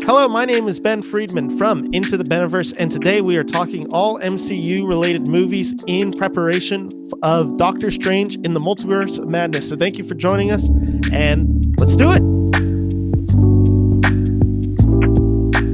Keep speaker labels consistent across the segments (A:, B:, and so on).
A: Hello, my name is Ben Friedman from Into the Beniverse, and today we are talking all MCU-related movies in preparation of Doctor Strange in the Multiverse of Madness. So thank you for joining us, and let's do it!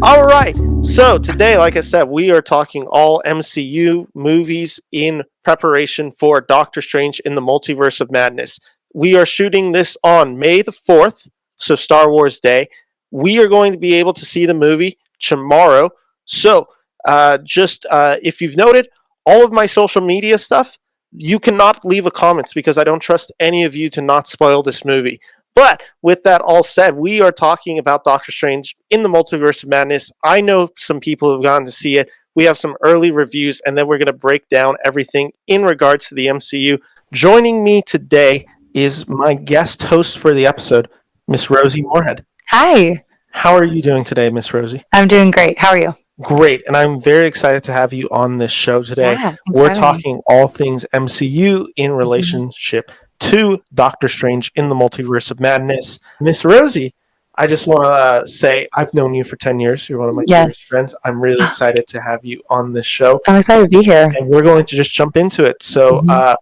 A: All right, so today, like I said, we are talking all MCU movies in preparation for Doctor Strange in the Multiverse of Madness. We are shooting this on May the 4th, so Star Wars Day. We are going to be able to see the movie tomorrow. So, if you've noted, all of my social media stuff, you cannot leave a comments because I don't trust any of you to not spoil this movie. But with that all said, we are talking about Doctor Strange in the Multiverse of Madness. I know some people have gone to see it. We have some early reviews, and then we're going to break down everything in regards to the MCU. Joining me today is my guest host for the episode, Miss Rosie Morehead.
B: Hi.
A: How are you doing today, Miss Rosie?
B: I'm doing great. How are you?
A: Great, and I'm very excited to have you on this show today.
B: Yeah,
A: we're talking all things MCU in relationship to Doctor Strange in the Multiverse of Madness. Miss Rosie, I just want to say I've known you for 10 years. You're one of my dearest friends. I'm really excited to have you on this show.
B: I'm excited to be here.
A: And we're going to just jump into it. So,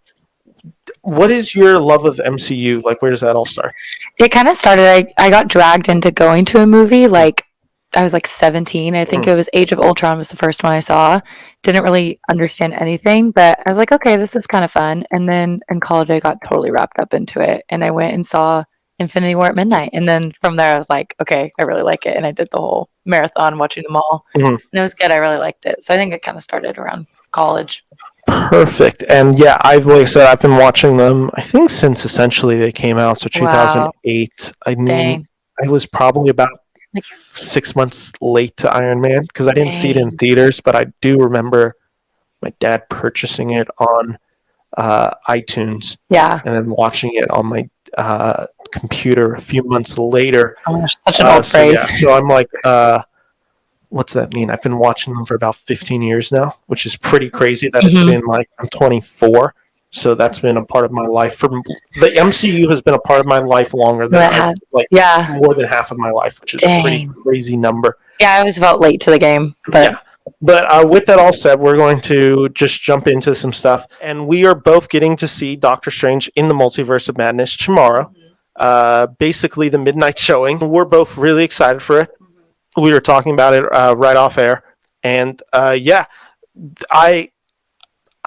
A: what is your love of MCU? Like, where does that all start?
B: It kind of started, I got dragged into going to a movie, like, I was like 17. I think it was Age of Ultron was the first one I saw. Didn't really understand anything, but I was like, okay, this is kind of fun. And then in college, I got totally wrapped up into it. And I went and saw Infinity War at midnight. And then from there, I was like, okay, I really like it. And I did the whole marathon watching them all. And it was good. I really liked it. So I think it kind of started around college.
A: Perfect. And yeah, like I said, I've been watching them, I think, since essentially they came out. So 2008. I mean, I was probably about 6 months late to Iron Man because I didn't see it in theaters, but I do remember my dad purchasing it on iTunes.
B: Yeah.
A: And then watching it on my computer a few months later.
B: Oh, such an old phrase.
A: Yeah, so I'm like, what's that mean? I've been watching them for about 15 years now, which is pretty crazy that it's been like, I'm 24. So that's been a part of my life. The MCU has been a part of my life longer than more than half of my life, which is a pretty crazy number.
B: Yeah, I always felt late to the game. But
A: with that all said, we're going to just jump into some stuff. And we are both getting to see Doctor Strange in the Multiverse of Madness tomorrow. Basically the midnight showing. We're both really excited for it. We were talking about it right off air. And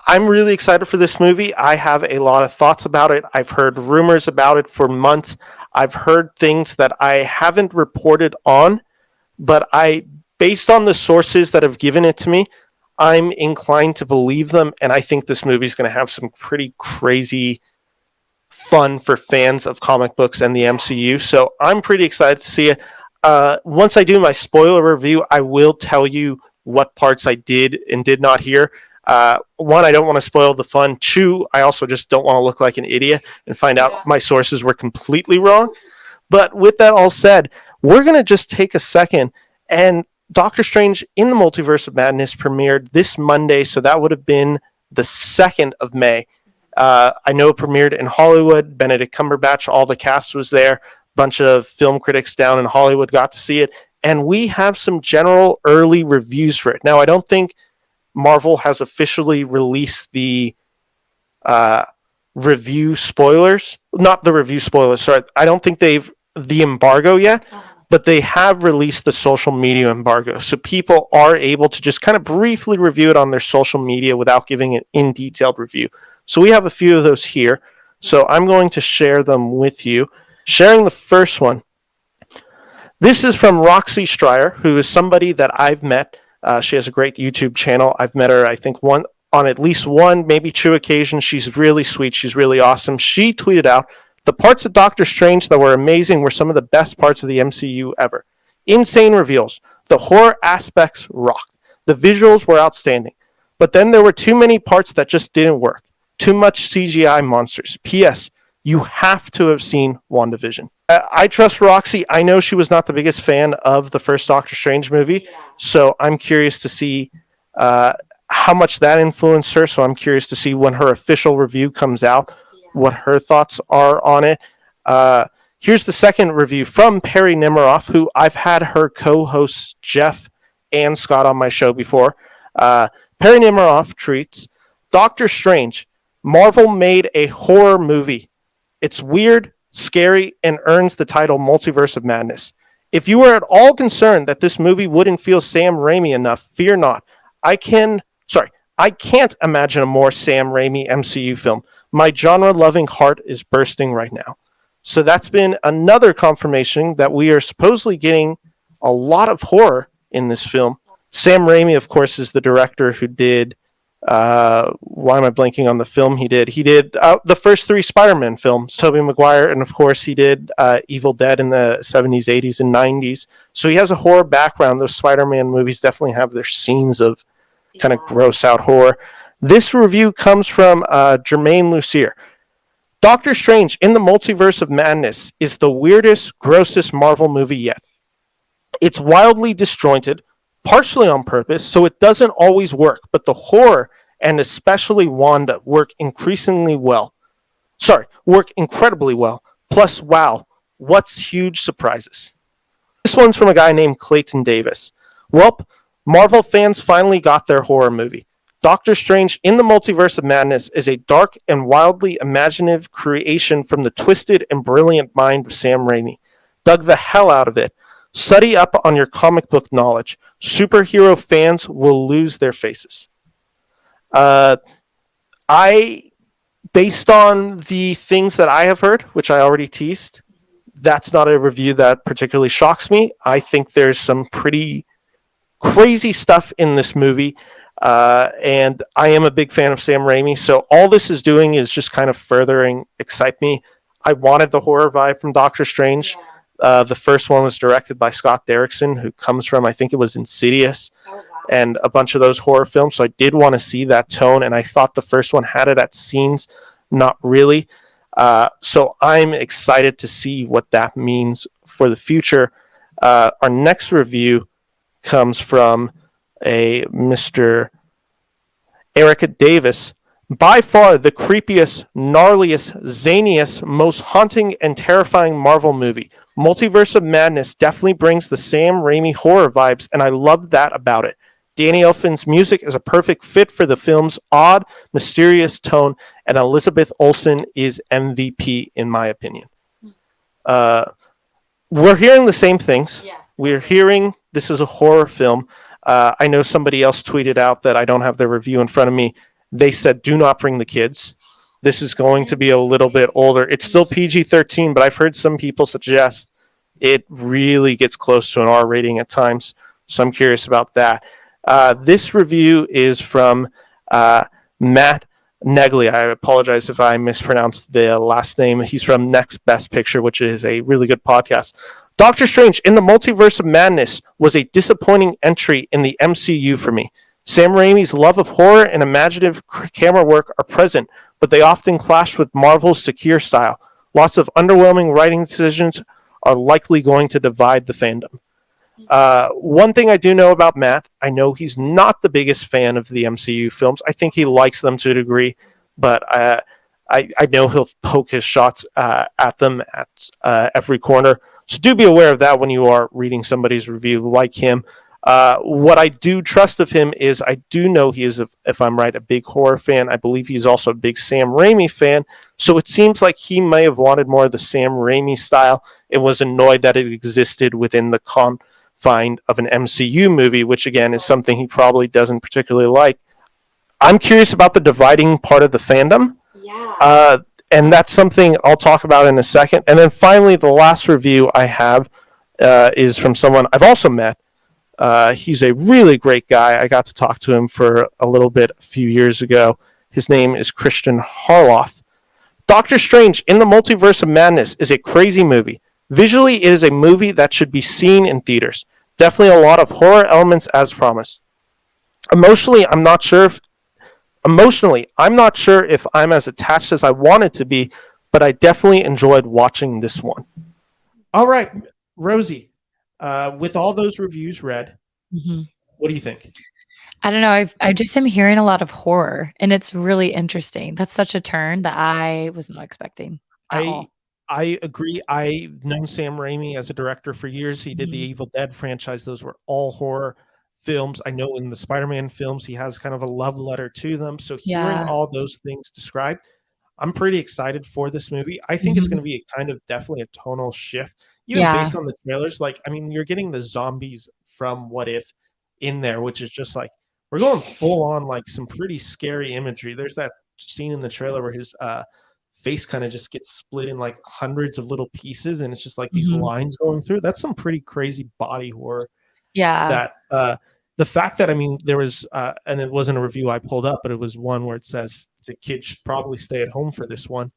A: I'm really excited for this movie. I have a lot of thoughts about it. I've heard rumors about it for months. I've heard things that I haven't reported on, but based on the sources that have given it to me, I'm inclined to believe them, and I think this movie is going to have some pretty crazy fun for fans of comic books and the MCU, so I'm pretty excited to see it. Once I do my spoiler review, I will tell you what parts I did and did not hear. One, I don't want to spoil the fun. Two, I also just don't want to look like an idiot and find out my sources were completely wrong. But with that all said, we're going to just take a second. And Doctor Strange in the Multiverse of Madness premiered this Monday, so that would have been the 2nd of May. I know it premiered in Hollywood. Benedict Cumberbatch, all the cast was there. A bunch of film critics down in Hollywood got to see it. And we have some general early reviews for it. Now, I don't think Marvel has officially released the review spoilers. Not the review spoilers, sorry. I don't think they've the embargo yet, but they have released the social media embargo. So people are able to just kind of briefly review it on their social media without giving an in-detailed review. So we have a few of those here. So I'm going to share them with you. Sharing the first one. This is from Roxy Stryer, who is somebody that I've met. She has a great YouTube channel. I've met her, I think, on at least one, maybe 2 occasions. She's really sweet. She's really awesome. She tweeted out, the parts of Doctor Strange that were amazing were some of the best parts of the MCU ever. Insane reveals. The horror aspects rocked. The visuals were outstanding. But then there were too many parts that just didn't work. Too much CGI monsters. P.S. You have to have seen WandaVision. I trust Roxy. I know she was not the biggest fan of the first Doctor Strange movie, so I'm curious to see how much that influenced her. So I'm curious to see when her official review comes out, what her thoughts are on it. Here's the second review from Perry Nemiroff, who I've had her co-hosts Jeff and Scott on my show before. Perry Nemiroff treats Doctor Strange. Marvel made a horror movie. It's weird, scary, and earns the title Multiverse of Madness. If you are at all concerned that this movie wouldn't feel Sam Raimi enough, fear not. I can't imagine a more Sam Raimi MCU film. My genre-loving heart is bursting right now. So that's been another confirmation that we are supposedly getting a lot of horror in this film. Sam Raimi, of course, is the director who did. Why am I blanking on the film he did? He did the first 3 Spider-Man films, Tobey Maguire, and of course he did Evil Dead in the 70s, 80s, and 90s. So he has a horror background. Those Spider-Man movies definitely have their scenes of kind of gross out horror. This review comes from Jermaine Lucier. Doctor Strange in the Multiverse of Madness is the weirdest, grossest Marvel movie yet. It's wildly disjointed, partially on purpose, so it doesn't always work, but the horror and especially Wanda work incredibly well. Plus, wow, what's huge surprises. This one's from a guy named Clayton Davis. Welp, Marvel fans finally got their horror movie. Doctor Strange in the Multiverse of Madness is a dark and wildly imaginative creation from the twisted and brilliant mind of Sam Raimi. Dug the hell out of it. Study up on your comic book knowledge. Superhero fans will lose their faces. Based on the things that I have heard, which I already teased, that's not a review that particularly shocks me. I think there's some pretty crazy stuff in this movie, and I am a big fan of Sam Raimi, so all this is doing is just kind of furthering excite me. I wanted the horror vibe from Doctor Strange. The first one was directed by Scott Derrickson, who comes from, I think it was Insidious, and a bunch of those horror films, so I did want to see that tone, and I thought the first one had it at scenes, not really. So I'm excited to see what that means for the future. Our next review comes from a Mr. Eric Davis. By far the creepiest, gnarliest, zaniest, most haunting and terrifying Marvel movie. Multiverse of Madness definitely brings the Sam Raimi horror vibes, and I love that about it. Danny Elfman's music is a perfect fit for the film's odd, mysterious tone, and Elizabeth Olsen is MVP in my opinion. We're hearing the same things. Yeah. We're hearing this is a horror film. I know somebody else tweeted out that I don't have their review in front of me. They said, do not bring the kids. This is going to be a little bit older. It's still PG-13, but I've heard some people suggest it really gets close to an R rating at times. So I'm curious about that. This review is from Matt Negley. I apologize if I mispronounced the last name. He's from Next Best Picture, which is a really good podcast. Doctor Strange in the Multiverse of Madness was a disappointing entry in the MCU for me. Sam Raimi's love of horror and imaginative camera work are present, but they often clash with Marvel's secure style. Lots of underwhelming writing decisions are likely going to divide the fandom. One thing I do know about Matt, I know he's not the biggest fan of the MCU films. I think he likes them to a degree, but I know he'll poke his shots at them at every corner. So do be aware of that when you are reading somebody's review like him. What I do trust of him is I do know he is, if I'm right, a big horror fan. I believe he's also a big Sam Raimi fan. So it seems like he may have wanted more of the Sam Raimi style and was annoyed that it existed within the confine of an MCU movie, which again is something he probably doesn't particularly like. I'm curious about the dividing part of the fandom. Yeah. And that's something I'll talk about in a second. And then finally, the last review I have is from someone I've also met. He's a really great guy. I got to talk to him for a little bit a few years ago. His name is Christian Harloff. Doctor Strange in the Multiverse of Madness is a crazy movie. Visually, it is a movie that should be seen in theaters. Definitely a lot of horror elements as promised. Emotionally, I'm not sure if I'm as attached as I wanted to be, but I definitely enjoyed watching this one. All right, Rosie. With all those reviews read, what do you think?
B: I don't know. I just am hearing a lot of horror, and it's really interesting. That's such a turn that I was not expecting at all.
A: I agree. I've known Sam Raimi as a director for years. He did the
B: Mhm.
A: Evil Dead franchise. Those were all horror films. I know in the Spider-Man films, he has kind of a love letter to them. So hearing
B: Yeah.
A: all those things described, I'm pretty excited for this movie. I think it's going to
B: Mhm.
A: be a kind of definitely a tonal shift, even
B: Yeah.
A: based on the trailers. Like, I mean, you're getting the zombies from What If in there, which is just like we're going full on like some pretty scary imagery. There's that scene in the trailer where his face kind of just gets split in like hundreds of little pieces, and it's just like these
B: Mhm.
A: lines going through. That's some pretty crazy body horror.
B: Yeah.
A: That the fact that I mean there was and it wasn't a review I pulled up, but it was one where it says the kid should probably stay at home for this one.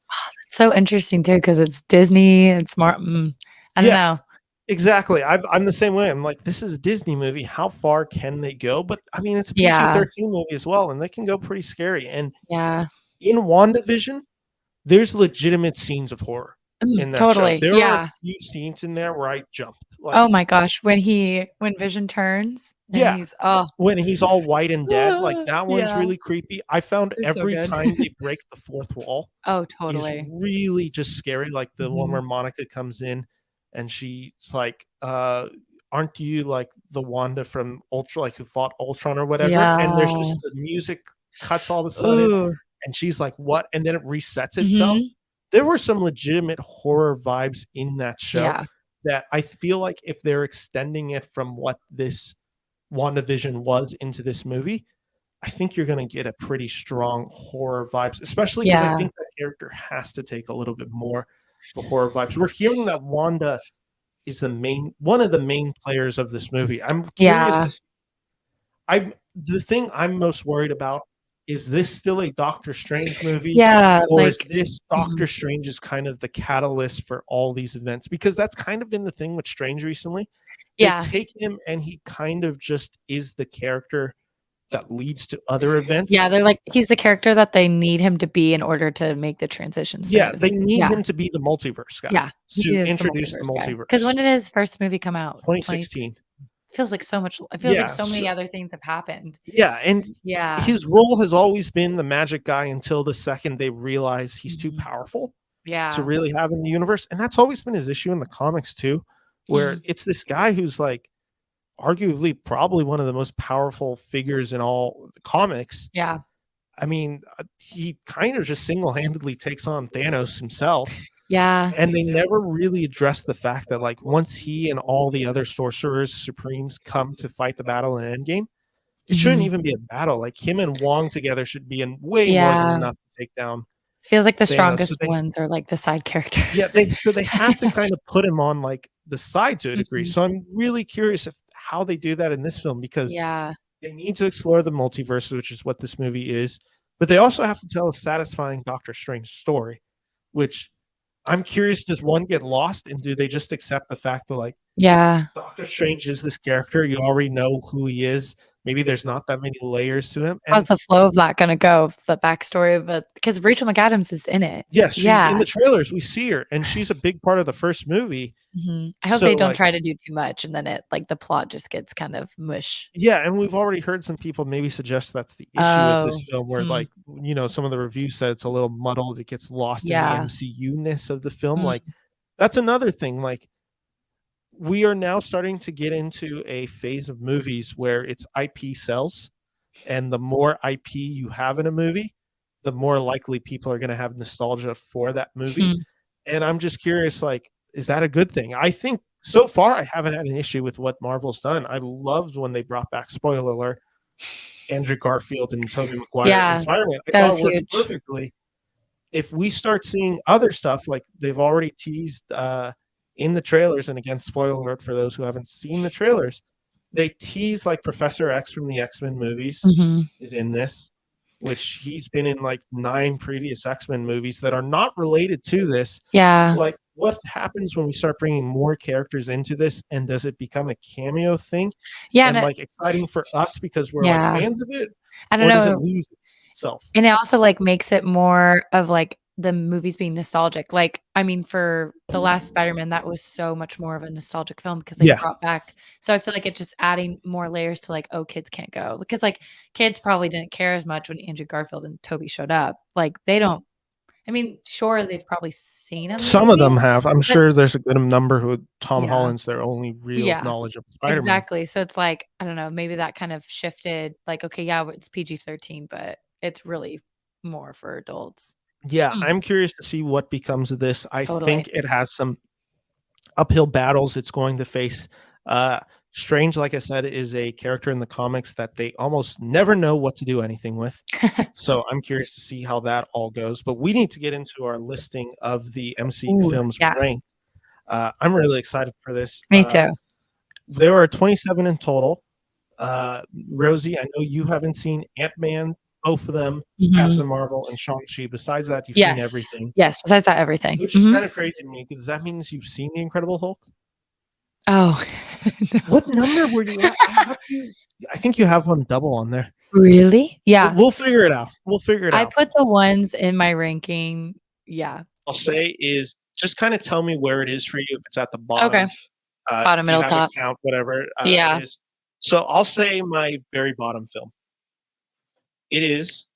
B: It's so interesting too because it's Disney, it's more I don't
A: Yeah,
B: know.
A: exactly. I'm the same way. I'm like, this is a Disney movie. How far can they go? But I mean, it's a
B: Yeah.
A: PG-13 movie as well, and they can go pretty scary. And
B: Yeah.
A: in WandaVision, there's legitimate scenes of horror in that show.
B: Totally.
A: There are a
B: Yeah.
A: few scenes in there where I jumped.
B: Oh
A: Like,
B: my gosh, when Vision turns and
A: yeah,
B: he's oh,
A: when he's all white and dead, like that one's
B: yeah,
A: really creepy. I found
B: it's so
A: every
B: good.
A: time they break the fourth wall
B: Oh,
A: is
B: totally.
A: really just scary. Like the one
B: Mhm.
A: where Monica comes in and she's like, aren't you like the Wanda from Ultra, like who fought Ultron or whatever? And there's
B: Yeah.
A: just the music cuts all of a sudden
B: Ooh.
A: and she's like, what? And then it resets itself.
B: Mhm.
A: There were some legitimate horror vibes in that show
B: Yeah.
A: that I feel like if they're extending it from what this WandaVision was into this movie, I think you're going to get a pretty strong horror vibes, especially because I
B: Yeah.
A: think that character has to take a little bit more for horror vibes. We're hearing that Wanda is the main one of the main players of this movie. I'm curious
B: Yeah.
A: to I'm the thing I'm most worried about is this still a Doctor Strange movie,
B: Yeah,
A: or is
B: like
A: this Doctor
B: mhm.
A: Strange is kind of the catalyst for all these events? Because that's kind of been the thing with Strange recently. They
B: Yeah.
A: take him and he kind of just is the character that leads to other events.
B: Yeah, they're like he's the character that they need him to be in order to make the transition
A: Yeah,
B: smooth.
A: they need
B: Yeah.
A: him to be the multiverse guy,
B: Yeah. He
A: to
B: is the
A: introduce the
B: multiverse guy. Because when
A: multiverse.
B: did his first movie come out? 20
A: 2016.
B: feels like so much it feels like
A: Yeah,
B: so many other things have happened.
A: yeah, and
B: Yeah.
A: his role has always been the magic guy until the second they realize he's too
B: Mhm.
A: powerful to
B: Yeah.
A: really have in the universe, and that's always been his issue in the comics too, where
B: Mhm.
A: it's this guy who's like arguably probably one of the most powerful figures in all the comics.
B: Yeah.
A: I mean, he kind of just single-handedly takes on Thanos himself,
B: Yeah.
A: and they never really address the fact that like once he and all the other sorcerers supremes come to fight the battle in Endgame, it shouldn't
B: Mhm.
A: even be a battle. Like him and Wong together should be in way more than
B: Yeah.
A: enough to take down
B: Feels like the
A: Thanos.
B: strongest ones are like the side
A: Yeah,
B: characters.
A: they have to kind of put him on like the side to a degree.
B: Mhm.
A: So I'm really curious if how they do that in this film because
B: Yeah.
A: they need to explore the multiverse, which is what this movie is, but they also have to tell a satisfying Doctor Strange story, which I'm curious, does one get lost and do they just accept the fact that like
B: Yeah.
A: Doctor Strange is this character, you already know who he is. Maybe there's not that many layers to him. And
B: How's the flow of that gonna go? The backstory of it because Rachel McAdams is in it.
A: yes, she's in
B: Yeah.
A: the trailers. We see her, and she's a big part of the first movie.
B: Mhm. I hope they
A: So,
B: don't
A: like,
B: try to do too much and then it like the plot just gets kind of mush.
A: yeah, and we've already heard some people maybe suggest that's the issue with this
B: Oh.
A: film, where
B: Mm.
A: like some of the reviews said it's a little muddled. It gets lost in the
B: Yeah.
A: MCU ness of the film.
B: Mm.
A: Like, that's another thing. Like, we are now starting to get into a phase of movies where it's IP sells, and the more IP you have in a movie, the more likely people are going to have nostalgia for that movie.
B: Mhm.
A: And I'm just curious, like, is that a good thing? I think so far I haven't had an issue with what Marvel's done. I loved when they brought back, spoiler alert, Andrew Garfield and Tobey Maguire and
B: Yeah.
A: Spider-Man. I
B: That
A: thought
B: was
A: it worked
B: huge.
A: perfectly. If we start seeing other stuff, like they've already teased in the trailers, and again, spoiler alert for those who haven't seen the trailers, they tease like Professor X from the X-Men movies
B: Mhm.
A: is in this, which he's been in like 9 previous X-Men movies that are not related to this.
B: Yeah.
A: Like, what happens when we start bringing more characters into this, and does it become a cameo thing
B: Yeah, and
A: and like exciting for us because we're like
B: yeah.
A: fans of it,
B: I don't
A: or does it
B: know.
A: lose itself?
B: And it also, like, makes it more of, like, the movies being nostalgic. Like, I mean, for the last Spider-Man, that was so much more of a nostalgic film because they
A: Yeah,
B: brought back so I feel like it's just adding more layers to, like, oh, kids can't go. Because, like, kids probably didn't care as much when Andrew Garfield and Toby showed up. Like, they don't I mean, sure, they've probably seen a
A: Some of them
B: movie,
A: have. I'm
B: but
A: sure there's a good number who Tom
B: yeah.
A: Holland's their only real
B: Yeah,
A: knowledge of Spider-Man.
B: exactly. So it's like, I don't know, maybe that kind of shifted, like, okay, yeah, it's PG-13, but it's really more for adults.
A: Yeah,
B: Hmm,
A: I'm curious to see what becomes of this. I
B: totally.
A: think it has some uphill battles it's going to face. Uh, Strange, like I said, is a character in the comics that they almost never know what to do anything with. So I'm curious to see how that all goes. But we need to get into our listing of the MCU
B: Ooh,
A: films
B: yeah,
A: ranked. I'm really excited for this.
B: me too.
A: There are 27 in total. Rosie, I know you haven't seen Ant-Man, both of them,
B: Mhm.
A: Captain Marvel, and Shang-Chi. Besides that, you've seen
B: Yes.
A: everything,
B: Yes, besides that, everything.
A: which is
B: Mhm.
A: kind of crazy to me because that means you've seen The Incredible Hulk.
B: Oh,
A: What
B: no.
A: number were you at? I think you have one double on there.
B: Really?
A: We'll,
B: Yeah.
A: we'll figure it out. We'll figure it
B: I
A: out.
B: put the ones in my ranking. Yeah.
A: I'll say is just kind of tell me where it is for you. If it's at the
B: Okay.
A: bottom,
B: Bottom,
A: if you
B: middle,
A: have a
B: top.
A: count, whatever it
B: Yeah.
A: is. So I'll say my very bottom film. It is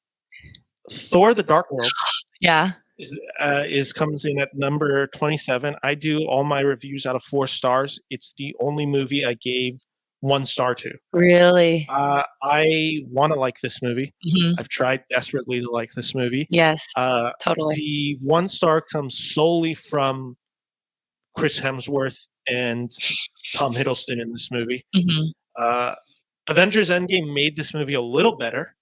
A: Thor: The Dark World.
B: Yeah.
A: Is comes in at number 27. I do all my reviews out of 4 stars. It's the only movie I gave 1 star to.
B: Really?
A: I want to like this movie.
B: Mhm.
A: I've tried desperately to like this movie.
B: Yes,
A: Uh,
B: totally.
A: the 1 star comes solely from Chris Hemsworth and Tom Hiddleston in this movie.
B: Mhm.
A: Uh, Avengers Endgame made this movie a little better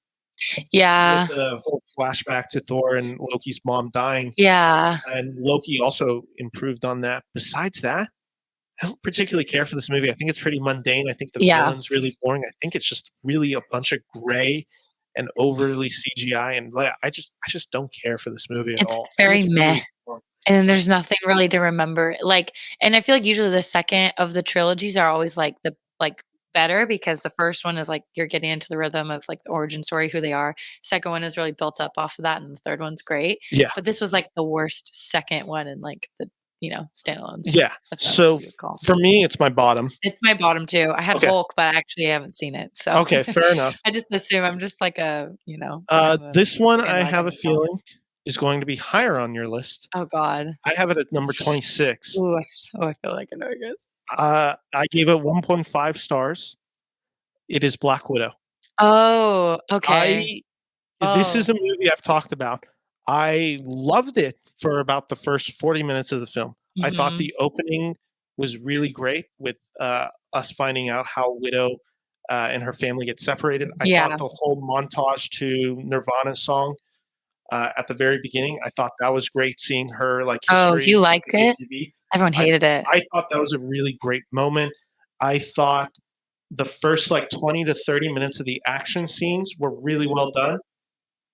A: with
B: Yeah.
A: the whole flashback to Thor and Loki's mom dying.
B: Yeah.
A: And Loki also improved on that. Besides that, I don't particularly care for this movie. I think it's pretty mundane. I think the
B: Yeah.
A: villain's really boring. I think it's just really a bunch of gray and overly CGI, and I just don't care for this movie at
B: It's
A: all. I think
B: very
A: it's
B: meh.
A: really boring.
B: And there's nothing really to remember. Like, and I feel like usually the second of the trilogies are always like the like better because the first one is like you're getting into the rhythm of like the origin story, who they are. Second one is really built up off of that, and the third one's great.
A: Yeah,
B: But this was like the worst second one and like the standalones,
A: yeah.
B: if that's
A: So
B: what you would call.
A: for me, it's my bottom.
B: It's my bottom too. I had
A: Okay,
B: Hulk, but I actually haven't seen it. So
A: okay, fair enough.
B: I just assume I'm just like I'm a
A: This one I have
B: bandwagon
A: a
B: now.
A: feeling is going to be higher on your list.
B: Oh God.
A: I have it at number 26.
B: Ooh, I feel like I know, I guess.
A: I gave it 1.5 stars. It is Black Widow.
B: Oh, okay.
A: I This
B: Oh,
A: is a movie I've talked about. I loved it for about the first 40 minutes of the film. I thought
B: mhm.
A: the opening was really great with us finding out how Widow and her family get separated. I thought
B: Yeah.
A: the whole montage to Nirvana's song at the very beginning, I thought that was great seeing her like
B: Oh, you
A: history with
B: liked
A: the
B: it?
A: KGB.
B: Everyone
A: I
B: hated it.
A: I thought that was a really great moment. I thought the first like 20 to 30 minutes of the action scenes were really well done.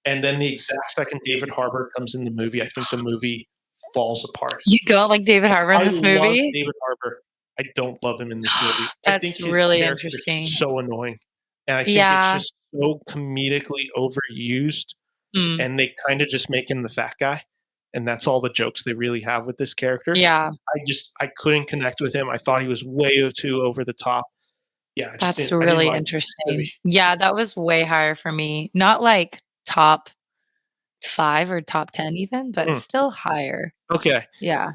A: And then the exact second David Harbour comes in the movie, I think the movie falls apart.
B: You don't like David Harbour in
A: I
B: this
A: love
B: movie?
A: David Harbour. I don't love him in this movie. I think
B: That's
A: his
B: really
A: character
B: interesting.
A: is so annoying. And I think it's
B: Yeah.
A: just so comedically overused.
B: Mm.
A: And they kind of just make him the fat guy. And that's all the jokes they really have with this character.
B: Yeah.
A: I couldn't connect with him. I thought he was way too over the top. Yeah,
B: That's
A: I didn't
B: really
A: like this
B: interesting.
A: movie.
B: Yeah, that was way higher for me. Not like top 5 or top 10 even, but
A: Mm,
B: still higher.
A: okay.
B: Yeah.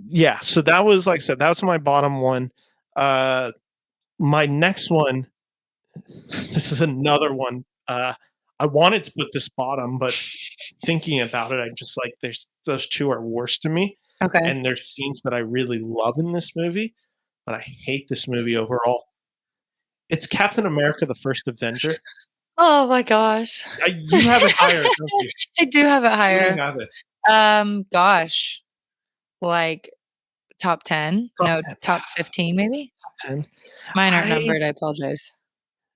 A: Yeah, so that was like I said, that was my bottom one. My next one, this is another one. I wanted to put this bottom, but thinking about it, I'm just like, there's those two are worse to me.
B: Okay.
A: And there's scenes that I really love in this movie, but I hate this movie overall. It's Captain America: The First Avenger.
B: Oh my gosh.
A: You have it higher, don't you?
B: I do have it
A: Where do you
B: higher.
A: have it?
B: Gosh, like top 10?
A: Top
B: No,
A: 10.
B: top 15 maybe?
A: Top 10.
B: Mine aren't
A: I
B: numbered, I apologize.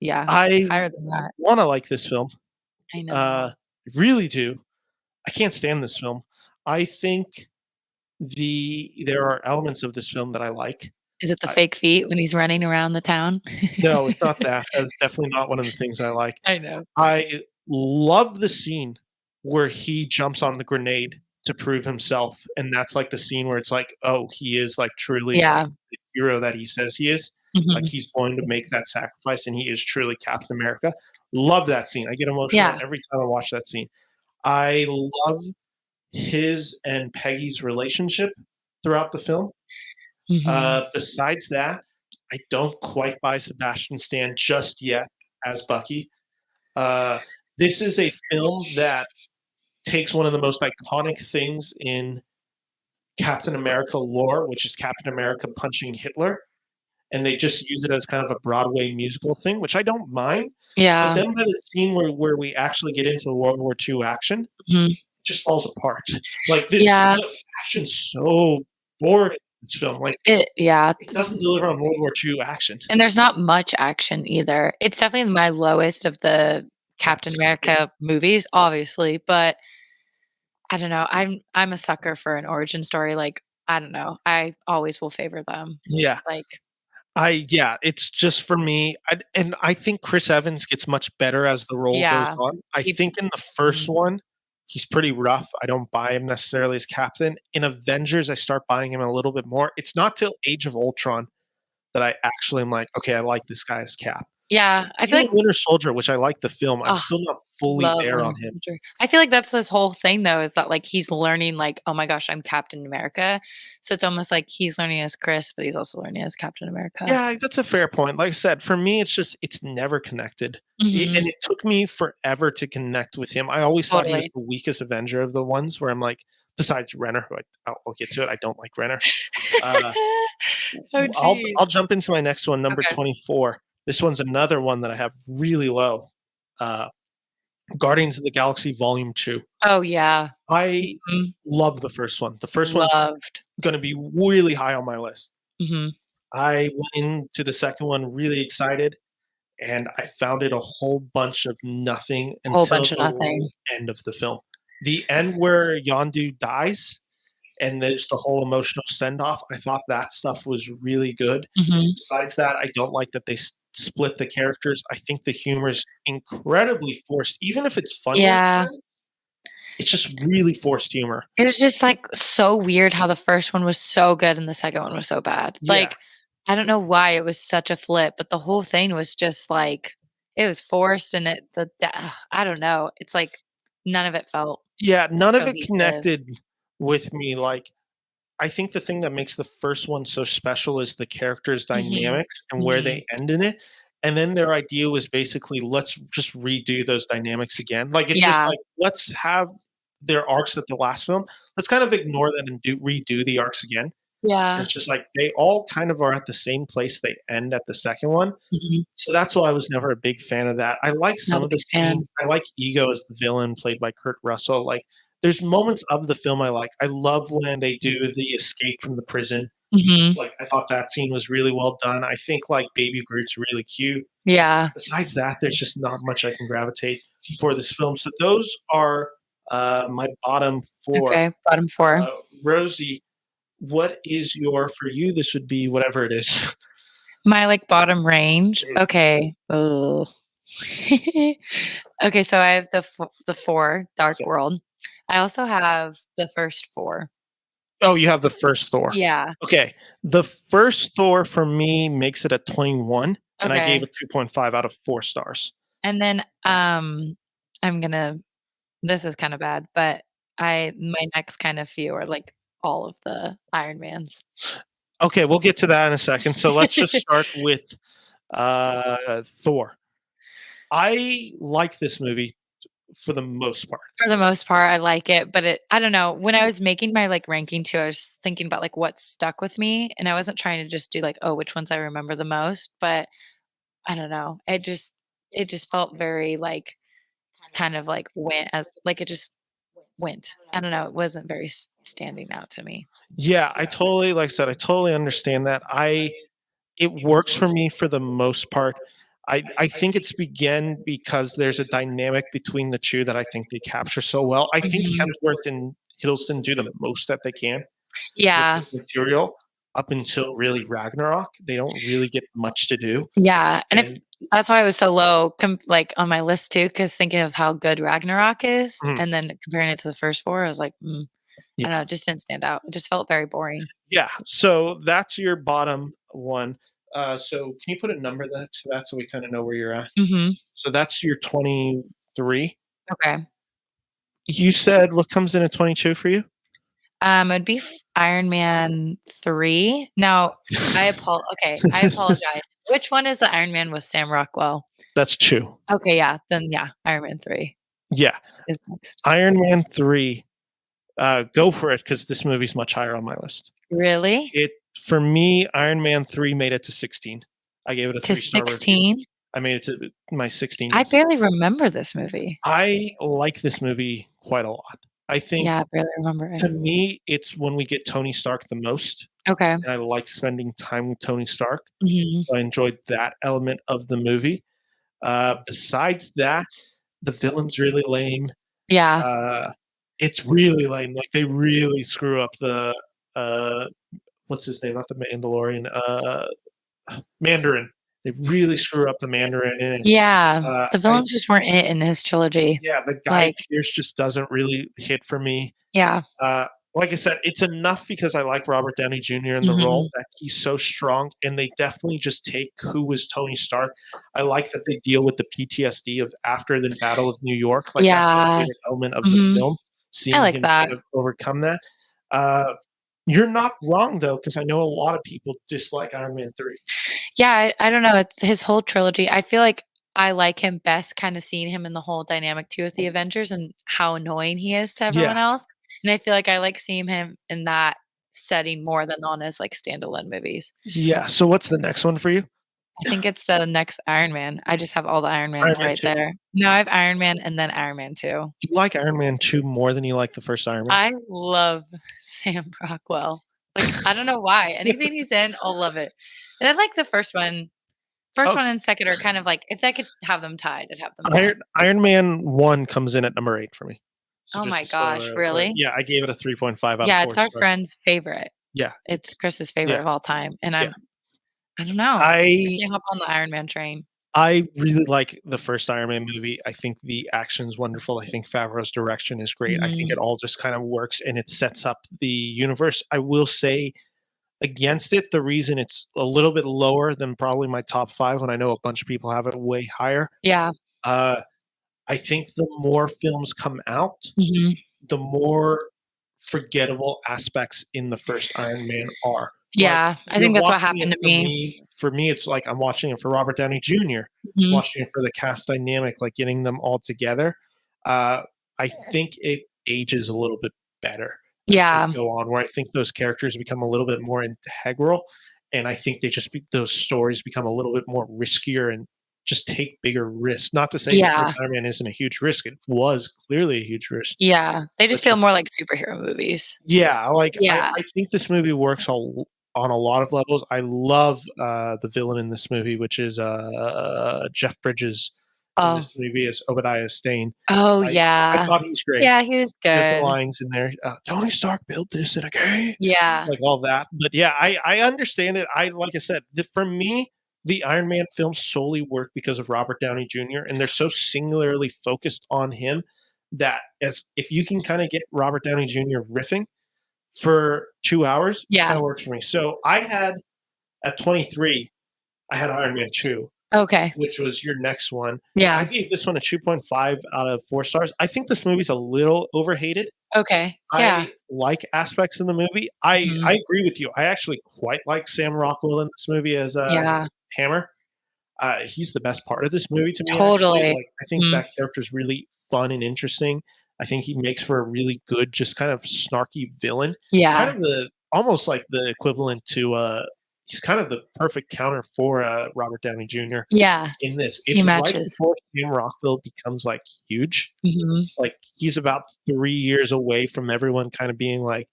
B: Yeah,
A: I
B: higher than that.
A: want to like this film.
B: I know.
A: I really do. I can't stand this film. I think there are elements of this film that I like.
B: Is it the
A: I
B: fake feet when he's running around the town?
A: No, it's not that. That's definitely not one of the things I like.
B: I know.
A: I love the scene where he jumps on the grenade to prove himself, and that's like the scene where it's like, oh, he is like truly like
B: Yeah.
A: the hero that he says he is. Like
B: Mhm.
A: he's going to make that sacrifice, and he is truly Captain America. Love that scene. I get emotional
B: Yeah.
A: every time I watch that scene. I love his and Peggy's relationship throughout the film. Besides that, I don't quite buy Sebastian Stan just yet as Bucky. Uh, this is a film that takes one of the most iconic things in Captain America lore, which is Captain America punching Hitler, and they just use it as kind of a Broadway musical thing, which I don't mind. But
B: Yeah.
A: then by the scene where we actually get into the World War II action,
B: Mhm.
A: it just falls apart. Like
B: Yeah.
A: the action's so boring in this film. Like
B: Yeah.
A: it doesn't deliver on World War II action.
B: And there's not much action either. It's definitely my lowest of the Captain
A: Yes.
B: America movies, obviously, but I don't know. I'm a sucker for an origin story. Like, I don't know. I always will favor them.
A: Yeah.
B: Like,
A: Yeah, it's just for me, and I think Chris Evans gets much better as the role goes
B: yeah.
A: on. I
B: He
A: think in the first
B: Mhm.
A: one, he's pretty rough. I don't buy him necessarily as Captain. In Avengers, I start buying him a little bit more. It's not till Age of Ultron that I actually am like, okay, I like this guy as Cap.
B: Yeah, I feel
A: Even
B: like
A: Winter Soldier, which I like the film, I'm
B: oh,
A: still not fully
B: love
A: there
B: Winter
A: on him.
B: Soldier. I feel like that's this whole thing though, is that like he's learning like, oh my gosh, I'm Captain America. So it's almost like he's learning as Chris, but he's also learning as Captain America.
A: Yeah, that's a fair point. Like I said, for me, it's never connected. And
B: Mhm.
A: it took me forever to connect with him. I always thought he was
B: Totally.
A: the weakest Avenger of the ones where I'm like, besides Renner, who I'll get to it. I don't like Renner. Uh,
B: Oh,
A: I'll
B: geez.
A: jump into my next one, number
B: Okay.
A: 24. This one's another one that I have really low. Uh, Guardians of the Galaxy Volume 2.
B: Oh, yeah.
A: I
B: Mhm.
A: love the first one. The first one's
B: Loved.
A: going to be really high on my list.
B: Mhm.
A: I went into the second one really excited, and I found it a whole bunch of nothing
B: Whole
A: until
B: bunch of
A: the
B: nothing.
A: end of the film. The end where Yondu dies and there's the whole emotional send off. I thought that stuff was really good.
B: Mhm.
A: Besides that, I don't like that they split the characters. I think the humor is incredibly forced, even if it's funny at
B: Yeah.
A: times. It's just really forced humor.
B: It was just, like, so weird how the first one was so good and the second one was so bad.
A: Yeah,
B: Like, I don't know why it was such a flip, but the whole thing was just, like it was forced and I don't know. It's like none of it felt
A: yeah, none of it
B: cohesive.
A: connected with me. Like I think the thing that makes the first one so special is the characters'
B: Mhm.
A: dynamics and where
B: Mhm.
A: they end in it. And then their idea was basically, let's just redo those dynamics again. Like it's just
B: Yeah.
A: like let's have their arcs at the last film. Let's kind of ignore that and redo the arcs again. And
B: Yeah.
A: it's just like they all kind of are at the same place they end at the second one.
B: Mhm.
A: So that's why I was never a big fan of that. I like some
B: Not a
A: of the
B: big fan.
A: scenes. I like Ego as the villain played by Kurt Russell. Like there's moments of the film I like. I love when they do the escape from the prison.
B: Mhm.
A: Like I thought that scene was really well done. I think like Baby Groot's really cute.
B: Yeah.
A: Besides that, there's just not much I can gravitate for this film. So those are my bottom four.
B: Okay, bottom 4.
A: Rosie, what is your for you? This would be whatever it is.
B: My, like, bottom range? Okay. Oh. Okay, so I have the 4, Dark
A: Okay.
B: World. I also have the first 4.
A: Oh, you have the first Thor.
B: Yeah.
A: Okay. The first Thor for me makes it a 21, and I gave
B: Okay.
A: it 2.5 out of 4 stars.
B: And then, I'm gonna this is kinda bad, but my next kind of few are, like, all of the Iron Mans.
A: Okay, we'll get to that in a second. So let's just start with Thor. I like this movie for the most part.
B: For the most part, I like it, but I don't know, when I was making my, like, ranking too, I was thinking about, like, what stuck with me, and I wasn't trying to just do, like, "Oh, which ones I remember the most," but I don't know, it just felt very, like, kind of, like, went as like, it just went. I don't know, it wasn't very standing out to me.
A: Yeah, I totally like I said, I totally understand that. It works for me for the most part. I think it's began because there's a dynamic between the two that I think they capture so well. I think
B: Mhm.
A: Hemsworth and Hiddleston do the most that they can with
B: Yeah.
A: this material up until really Ragnarok. They don't really get much to do.
B: Yeah, and if
A: And
B: that's why I was so low like, on my list too, because thinking of how good Ragnarok is,
A: mhm,
B: and then comparing it to the first 4, I was like, I don't
A: yeah.
B: know, it just didn't stand out. It just felt very boring.
A: Yeah. So that's your bottom one. So can you put a number next to that so we kind of know where you're at?
B: Mhm.
A: So that's your 23.
B: Okay.
A: You said what comes in at 22 for you?
B: It'd be Iron Man 3. Now, I apologize. Which one is the Iron Man with Sam Rockwell?
A: That's 2.
B: Okay, yeah, then yeah, Iron Man 3
A: Yeah.
B: is next.
A: Iron Man 3. Go for it because this movie's much higher on my list.
B: Really?
A: For me, Iron Man 3 made it to 16. I gave it a
B: To
A: 3-star review.
B: 16?
A: I made it to my 16.
B: I barely remember this movie.
A: I like this movie quite a lot. I think
B: Yeah, I barely remember
A: to
B: it.
A: me, it's when we get Tony Stark the most.
B: Okay.
A: And I like spending time with Tony Stark.
B: Mhm.
A: So I enjoyed that element of the movie. Besides that, the villain's really lame.
B: Yeah.
A: It's really lame. Like they really screw up the what's his name? Not the Mandalorian. Mandarin. They really screw up the Mandarin in it.
B: Yeah. The villains just weren't it in his trilogy.
A: Yeah, the Guy Pearce just doesn't really hit for me.
B: Yeah.
A: Like I said, it's enough because I like Robert Downey Jr. in the role that he's so strong, and they definitely just take who was Tony Stark. I like that they deal with the PTSD of after the Battle of New York. Like that's my favorite element of the film, seeing him kind of overcome that. You're not wrong though, because I know a lot of people dislike Iron Man 3.
B: Yeah, I don't know. It's his whole trilogy. I feel like I like him best kind of seeing him in the whole dynamic too with the Avengers and how annoying he is to everyone else. And I feel like I like seeing him in that setting more than on his like standalone movies.
A: Yeah. So what's the next one for you?
B: I think it's the next Iron Man. I just have all the Iron Mans
A: Iron Man 2.
B: there. No, I have Iron Man and then Iron Man 2.
A: Do you like Iron Man 2 more than you like the first Iron Man?
B: I love Sam Rockwell. Like, I don't know why. Anything he's in, I'll love it. And I like the first one. First one and second are kind of like, if I could have them tied, I'd have them tied.
A: Iron Man 1 comes in at number 8 for me.
B: So oh my gosh, really?
A: Yeah, I gave it a 3.5 out of 4
B: Yeah, it's our
A: stars.
B: friend's favorite.
A: Yeah.
B: It's Chris's favorite of all time. And I don't know. I can't hop on the Iron Man train.
A: I really like the first Iron Man movie. I think the action's wonderful. I think Favreau's direction is great. I think it all just kind of works and it sets up the universe. I will say against it, the reason it's a little bit lower than probably my top 5 when I know a bunch of people have it way higher.
B: Yeah.
A: I think the more films come out, the more forgettable aspects in the first Iron Man are.
B: Yeah, I think that's what happened to me.
A: For me, it's like I'm watching it for Robert Downey Jr., watching it for the cast dynamic, like getting them all together. I think it ages a little bit better as they go on, where I think those characters become a little bit more integral, and I think those stories become a little bit more riskier and just take bigger risks. Not to say the first Iron Man isn't a huge risk. It was clearly a huge risk.
B: Yeah, they just feel more like superhero movies.
A: Yeah, like I think this movie works on a lot of levels. I love the villain in this movie, which is Jeff Bridges in this movie as Obadiah Stane.
B: Oh, yeah.
A: I thought he's great.
B: Yeah, he was good.
A: There's the lines in there. Tony Stark built this in a game.
B: Yeah.
A: Like all that. But yeah, I understand it. Like I said, for me, the Iron Man films solely work because of Robert Downey Jr. and they're so singularly focused on him that if you can kind of get Robert Downey Jr. riffing for 2 hours, it kind of works for me. So I had at 23, I had Iron Man 2.
B: Okay.
A: Which was your next one.
B: Yeah.
A: I gave this one a 2.5 out of 4 stars. I think this movie's a little overhated.
B: Okay. Yeah.
A: I like aspects in the movie. I agree with you. I actually quite like Sam Rockwell in this movie as Hammer. He's the best part of this movie to me.
B: Totally.
A: Like, I think that character's really fun and interesting. I think he makes for a really good, just kind of snarky villain.
B: Yeah.
A: Kind of almost like the equivalent to he's kind of the perfect counter for Robert Downey Jr.
B: Yeah.
A: In this. It's right before Sam Rockwell becomes like huge. Like he's about 3 years away from everyone kind of being like,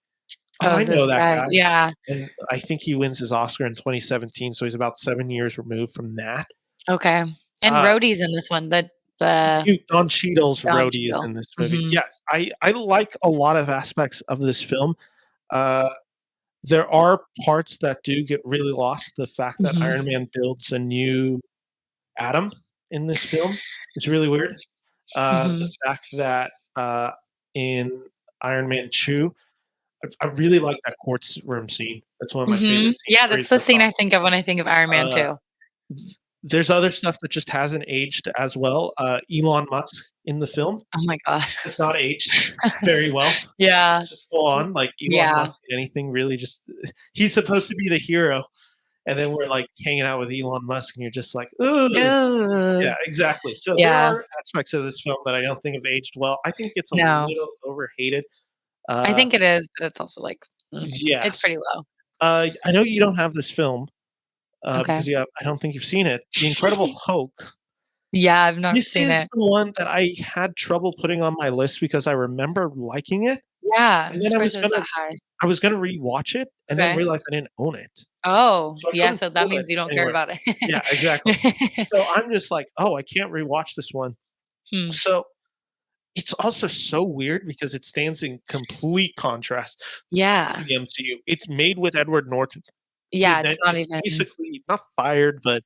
A: oh, I know that guy.
B: Yeah.
A: And I think he wins his Oscar in 2017, so he's about 7 years removed from that.
B: Okay. And Rhodey's in this one.
A: Don Cheadle's Rhodey is in this movie. Yes, I like a lot of aspects of this film. There are parts that do get really lost. The fact that Iron Man builds a new atom in this film is really weird. The fact that in Iron Man 2, I really like that courtroom scene. That's one of my favorite scenes.
B: Yeah, that's the scene I think of when I think of Iron Man 2.
A: There's other stuff that just hasn't aged as well. Elon Musk in the film.
B: Oh my god.
A: It's not aged very well.
B: Yeah.
A: Just full on, like Elon
B: Yeah.
A: Musk, anything really just he's supposed to be the hero. And then we're like hanging out with Elon Musk, and you're just like, ooh.
B: Ooh.
A: Yeah, exactly. So there
B: Yeah.
A: are aspects of this film that I don't think have aged well. I think it's a
B: No.
A: little overhated.
B: I think it is, but it's also like, it's
A: Yes.
B: pretty low.
A: I know you don't have this film
B: Okay.
A: because I don't think you've seen it. The Incredible Hulk.
B: Yeah, I've not
A: This
B: seen
A: is
B: it.
A: the one that I had trouble putting on my list because I remember liking it,
B: Yeah,
A: and
B: I'm
A: then
B: surprised it was that high.
A: I was gonna rewatch it, and then
B: Okay.
A: realized I didn't own it,
B: Oh,
A: so I
B: yeah,
A: couldn't
B: so that
A: pull it
B: means you don't care
A: anywhere.
B: about
A: Yeah, exactly.
B: it.
A: So I'm just like, "Oh, I can't rewatch this one."
B: Hmm.
A: So it's also so weird because it stands in complete contrast to
B: Yeah.
A: the MCU. It's made with Edward Norton, who
B: Yeah,
A: then
B: it's not
A: gets
B: even
A: basically not fired, but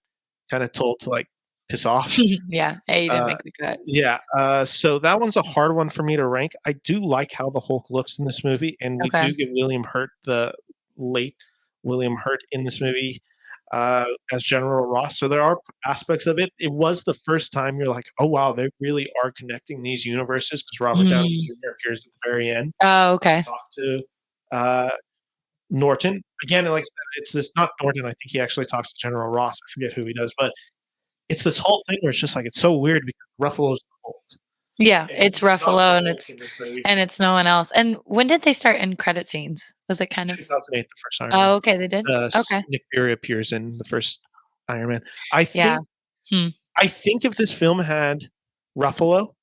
A: kinda told to, like, piss off.
B: yeah. Hey, you didn't
A: Uh,
B: make the cut.
A: yeah, so that one's a hard one for me to rank. I do like how the Hulk looks in this movie, and we
B: Okay.
A: do get William Hurt, the late William Hurt in this movie, as General Ross, so there are aspects of it. It was the first time you're like, "Oh, wow, they really are connecting these universes," because Robert Downey
B: Mm.
A: Jr. appears at the very end
B: Oh,
A: to
B: okay.
A: talk to, uh, Norton. Again, like I said, it's this not Norton, I think he actually talks to General Ross, I forget who he does, but it's this whole thing where it's just like, it's so weird because Ruffalo's the Hulk,
B: Yeah,
A: and
B: it's
A: he's not the
B: Ruffalo
A: Hulk in this movie.
B: and it's no one else. And when did they start end credit scenes? Was it kind of
A: 2008, the first Iron Man.
B: Oh, okay, they did? Okay.
A: Nick Fury appears in the first Iron Man. I
B: Yeah.
A: think
B: Hmm.
A: I think if this film had Ruffalo,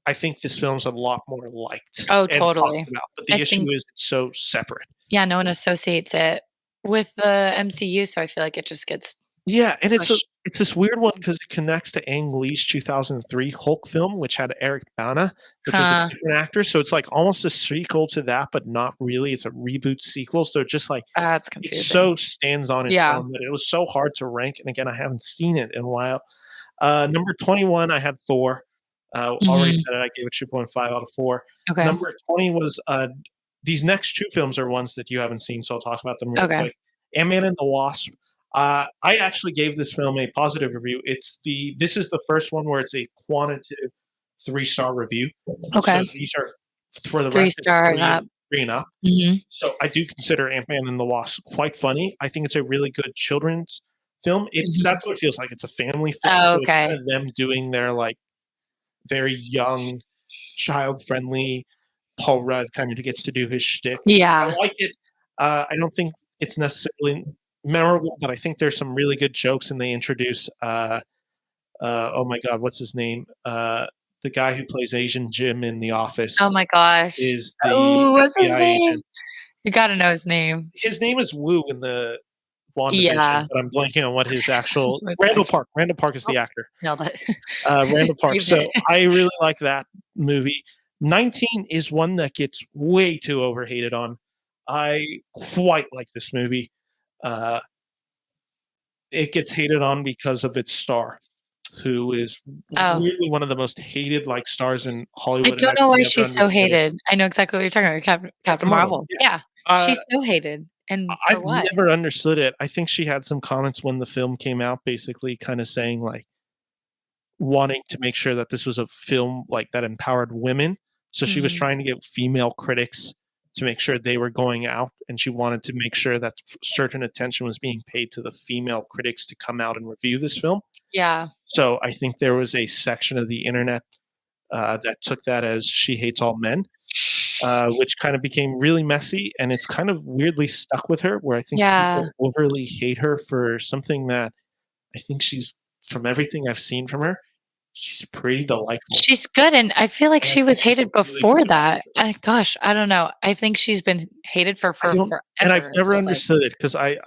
A: I think this film's a lot more liked
B: Oh,
A: and talked
B: totally.
A: about, but the
B: I
A: issue
B: think
A: is it's so separate.
B: yeah, no one associates it with the MCU, so I feel like it just gets
A: Yeah, and
B: pushed.
A: it's this weird one because it connects to Ang Lee's 2003 Hulk film, which had Eric Bana, which was a
B: Huh.
A: different actor, so it's, like, almost a sequel to that, but not really, it's a reboot sequel, so just, like,
B: That's
A: it
B: confusing.
A: so stands on its
B: Yeah.
A: own that it was so hard to rank, and again, I haven't seen it in a while. Number 21, I had Thor. Already
B: Mhm.
A: said it, I gave it 2.5 out of 4.
B: Okay.
A: Number 20 was, these next 2 films are ones that you haven't seen, so I'll talk about them real
B: Okay.
A: quick. Ant-Man and the Wasp. I actually gave this film a positive review. This is the first one where it's a quantitative 3-star review.
B: Okay.
A: So these are for the
B: 3
A: rest, it's
B: star and up.
A: 3 and up.
B: Mhm.
A: So I do consider Ant-Man and the Wasp quite funny. I think it's a really good children's film.
B: Mhm.
A: That's what it feels like. It's a family film,
B: Oh,
A: so it's kind
B: okay.
A: of them doing their, like, very young, child-friendly. Paul Rudd kinda gets to do his shtick. I
B: Yeah.
A: like it. I don't think it's necessarily memorable, but I think there's some really good jokes, and they introduce, oh my god, what's his name? The guy who plays Asian Jim in The Office
B: Oh my gosh.
A: is the
B: Oh, what's his
A: FBI
B: name?
A: agent.
B: You gotta know his name.
A: His name is Wu in the WandaVision,
B: Yeah.
A: but I'm blanking on what his actual
B: What's
A: Randall
B: actually
A: Park. Randall Park is the actor.
B: nailed it.
A: Randall Park.
B: Saved
A: So
B: it.
A: I really like that movie. 19 is one that gets way too overhated on. I quite like this movie. Uh, it gets hated on because of its star, who is
B: Oh.
A: really one of the most hated, like, stars in
B: I
A: Hollywood, and
B: don't
A: I've
B: know why
A: never
B: she's so
A: understood it.
B: hated. I know exactly what you're talking about, Captain Marvel.
A: Yeah.
B: Yeah.
A: Uh,
B: She's so hated. And for
A: I've
B: what?
A: never understood it. I think she had some comments when the film came out, basically kinda saying, like, wanting to make sure that this was a film, like, that empowered women, so she was
B: Mhm.
A: trying to get female critics to make sure they were going out, and she wanted to make sure that certain attention was being paid to the female critics to come out and review this film.
B: Yeah.
A: So I think there was a section of the internet, that took that as she hates all men, which kind of became really messy, and it's kind of weirdly stuck with her, where I think
B: Yeah.
A: people overly hate her for something that I think she's from everything I've seen from her, she's pretty delightful.
B: She's good, and I feel like
A: And I
B: she
A: think
B: was
A: she's a
B: hated
A: really
B: before
A: good
B: that.
A: actress.
B: Gosh, I don't know. I think she's been hated for
A: I don't and I've
B: forever, it
A: never
B: feels like.
A: understood it 'cause I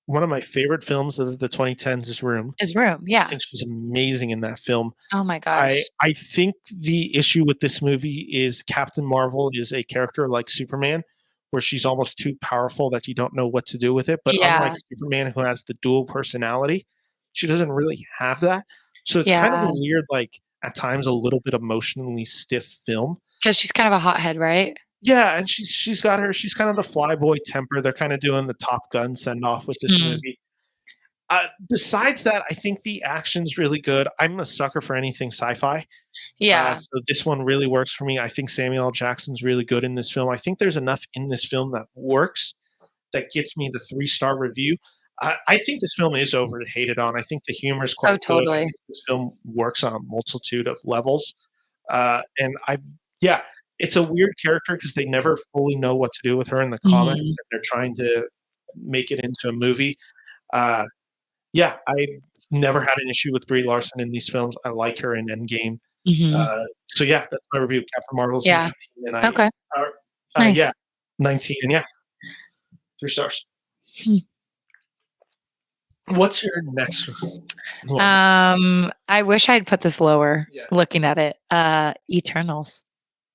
A: one of my favorite films of the 2010s is Room.
B: His Room,
A: I
B: yeah.
A: think she's amazing in that film.
B: Oh my
A: I
B: gosh.
A: I think the issue with this movie is Captain Marvel is a character like Superman, where she's almost too powerful that you don't know what to do with it, but unlike
B: Yeah.
A: Superman who has the dual personality, she doesn't really have that. So it's kind of a
B: Yeah.
A: weird, like, at times a little bit emotionally stiff film.
B: 'Cause she's kind of a hothead, right?
A: Yeah, and she's kind of the flyboy temper. They're kinda doing the Top Gun send off with this
B: Hmm.
A: movie. Besides that, I think the action's really good. I'm a sucker for anything sci-fi.
B: Yeah.
A: So this one really works for me. I think Samuel L. Jackson's really good in this film. I think there's enough in this film that works, that gets me the 3-star review. I think this film is overhated on. I think the humor is quite good. I
B: Totally.
A: think this film works on a multitude of levels. And it's a weird character because they never fully know what to do with her in the comics, and they're trying to make it into a movie. I never had an issue with Brie Larson in these films. I like her in Endgame. That's my review. Captain Marvel's 19, and
B: Okay.
A: Nice. 19, and 3 stars. What's your next one?
B: I wish I'd put this lower. Looking at it, Eternals.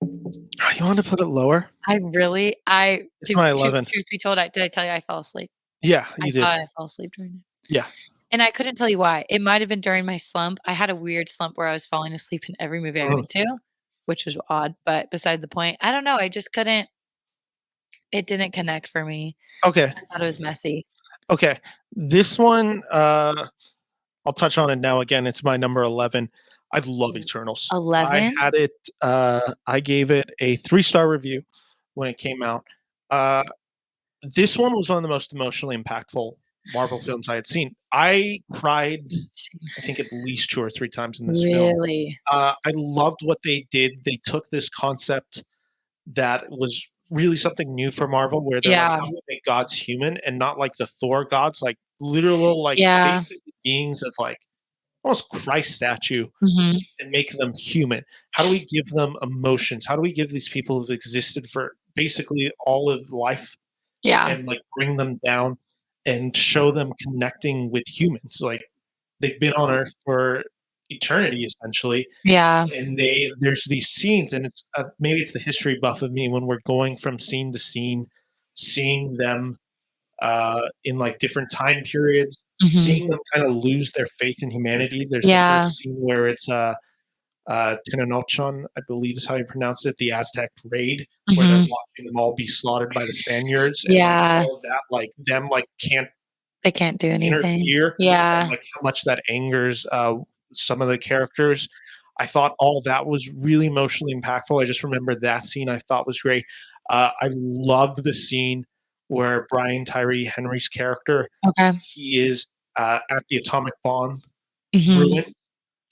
A: You want to put it lower?
B: It's
A: my 11.
B: Truth be told, did I tell you I fell asleep?
A: Yeah, you did.
B: I fell asleep during it.
A: Yeah.
B: And I couldn't tell you why. It might have been during my slump. I had a weird slump where I was falling asleep in every movie I went to, which was odd. But beside the point, I don't know. I just couldn't. It didn't connect for me.
A: Okay.
B: I thought it was messy.
A: Okay. This one, I'll touch on it now. Again, it's my number 11. I love Eternals.
B: 11?
A: I had it. I gave it a 3-star review when it came out. This one was one of the most emotionally impactful Marvel films I had seen. I cried, I think, at least 2 or 3 times in this film.
B: Really?
A: I loved what they did. They took this concept that was really something new for Marvel, where they're like, how do we make gods human and not like the Thor gods, like literal, like basic beings of like almost Christ statue, and make them human? How do we give them emotions? How do we give these people who've existed for basically all of life, and like bring them down and show them connecting with humans? Like, they've been on Earth for eternity, essentially. And there's these scenes, and it's maybe it's the history buff of me, when we're going from scene to scene, seeing them in like different time periods, seeing them kind of lose their faith in humanity. There's the first scene where it's Tenochtitlan, I believe is how you pronounce it, the Aztec raid, where they're watching them all be slaughtered by the Spaniards. And like, all of that, like them, like
B: they can't do anything.
A: Interfere, and like how much that angers some of the characters. I thought all that was really emotionally impactful. I just remember that scene I thought was great. I loved the scene where Brian Tyree Henry's character, he is at the atomic bomb ruin.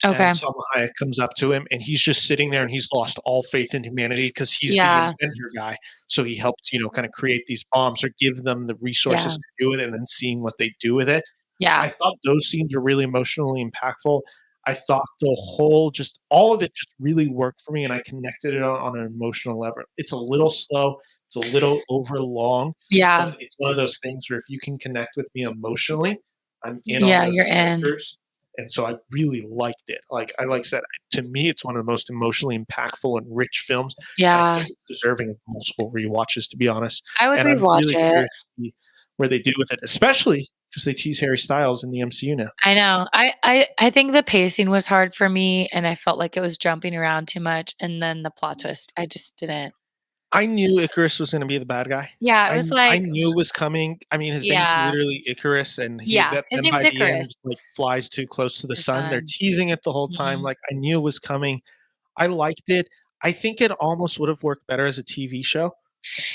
A: And Salma Hayek comes up to him, and he's just sitting there, and he's lost all faith in humanity because he's the inventor guy. So he helped, kind of create these bombs or give them the resources to do it, and then seeing what they do with it. I thought those scenes were really emotionally impactful. I thought the whole, just all of it just really worked for me, and I connected it on an emotional level. It's a little slow. It's a little over long. But it's one of those things where if you can connect with me emotionally, I'm in on those characters. And so I really liked it. Like I said, to me, it's one of the most emotionally impactful and rich films. I think it's deserving of multiple rewatches, to be honest.
B: I would rewatch it.
A: Curious to see where they do with it, especially because they tease Harry Styles in the MCU now.
B: I know. I think the pacing was hard for me, and I felt like it was jumping around too much. And then the plot twist, I just didn't.
A: I knew Icarus was going to be the bad guy.
B: Yeah, it was
A: I knew it was coming. I mean, his name's literally Icarus, and his name's Icarus. Like, flies too close to the sun. They're teasing it the whole time. Like, I knew it was coming. I liked it. I think it almost would have worked better as a TV show.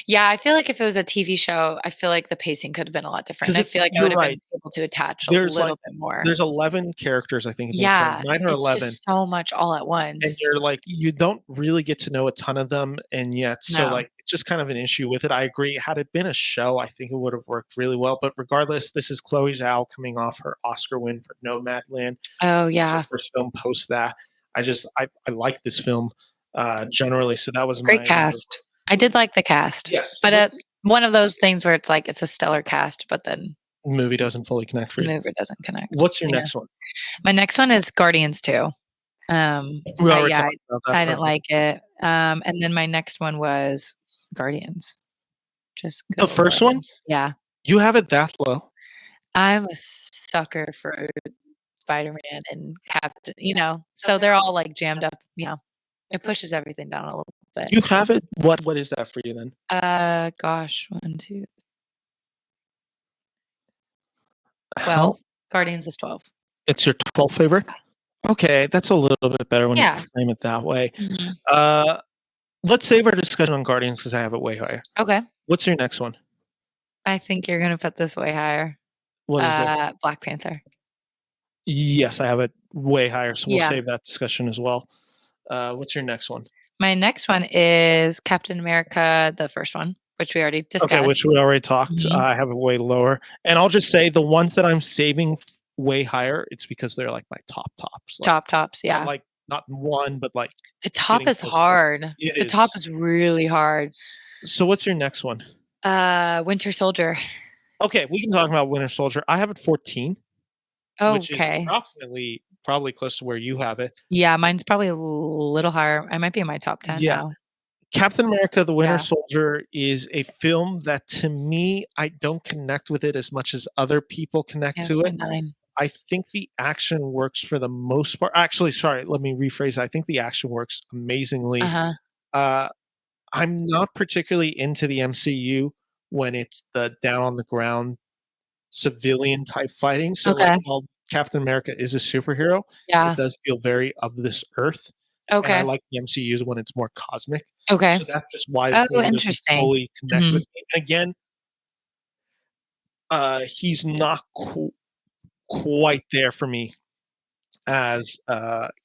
B: Yeah, I feel like if it was a TV show, I feel like the pacing could have been a lot different. I feel like I would have been able to attach a little bit more.
A: There's 11 characters, I think. 9 or 11.
B: Just so much all at once.
A: And you're like, you don't really get to know a ton of them, and yet, so like, it's just kind of an issue with it. I agree. Had it been a show, I think it would have worked really well. But regardless, this is Chloe Zhao coming off her Oscar win for Nomadland.
B: Oh yeah,
A: it's her first film post that. I like this film generally. So that was
B: great cast. I did like the cast.
A: Yes.
B: But it's one of those things where it's like, it's a stellar cast, but then
A: the movie doesn't fully connect for you.
B: The movie doesn't connect.
A: What's your next one?
B: My next one is Guardians 2.
A: We already talked about that.
B: I didn't like it. And then my next one was Guardians. Just
A: the first one?
B: Yeah.
A: You have it that low?
B: I'm a sucker for Spider-Man and Captain, so they're all like jammed up, It pushes everything down a little bit.
A: You have it? What is that for you then?
B: Gosh, 1, 2. 12. Guardians is 12.
A: It's your 12th favorite? Okay, that's a little bit better when you frame it that way.
B: Mhm.
A: Let's save our discussion on Guardians because I have it way higher.
B: Okay.
A: What's your next one?
B: I think you're gonna put this way higher.
A: What is it?
B: Black Panther.
A: Yes, I have it way higher, so we'll
B: Yeah.
A: save that discussion as well. What's your next one?
B: My next one is Captain America, the first one, which we already discussed.
A: Okay, which we already talked.
B: Mhm.
A: I have it way lower. And I'll just say the ones that I'm saving way higher, it's because they're like my tops. Like,
B: Tops, yeah.
A: like not one, but like
B: the top
A: getting
B: is
A: close.
B: hard.
A: It
B: the
A: is.
B: top is really hard.
A: So what's your next one?
B: Winter Soldier.
A: Okay, we can talk about Winter Soldier. I have it 14, which is
B: Okay.
A: approximately probably close to where you have it.
B: Yeah, mine's probably a little higher. I might be in my top 10
A: Yeah.
B: now.
A: Captain America: The Winter
B: Yeah.
A: Soldier is a film that, to me, I don't connect with it as much as other people connect
B: Yeah,
A: to
B: it's my
A: it.
B: 9.
A: I think the action works for the most part. Actually, sorry, let me rephrase. I think the action works amazingly. I'm not particularly into the MCU when it's the down on the ground civilian type fighting. So, like,
B: Okay.
A: while Captain America is a superhero,
B: Yeah.
A: it does feel very of this earth. And I
B: Okay.
A: like the MCUs when it's more cosmic.
B: Okay.
A: So that's just why this movie doesn't
B: interesting.
A: fully connect
B: Mhm.
A: with me. And again, he's not quite there for me as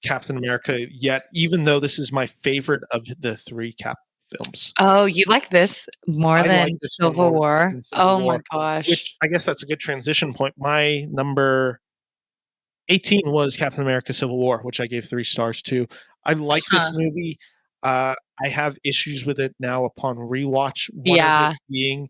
A: Captain America yet, even though this is my favorite of the 3 Cap films.
B: Oh, you like this more
A: I
B: than
A: like this one
B: Civil
A: more
B: War?
A: than Civil
B: Oh my
A: War,
B: gosh.
A: which I guess that's a good transition point. My number 18 was Captain America: Civil War, which I gave 3 stars to. I like this movie. I have issues with it now upon rewatch. One of
B: Yeah.
A: it being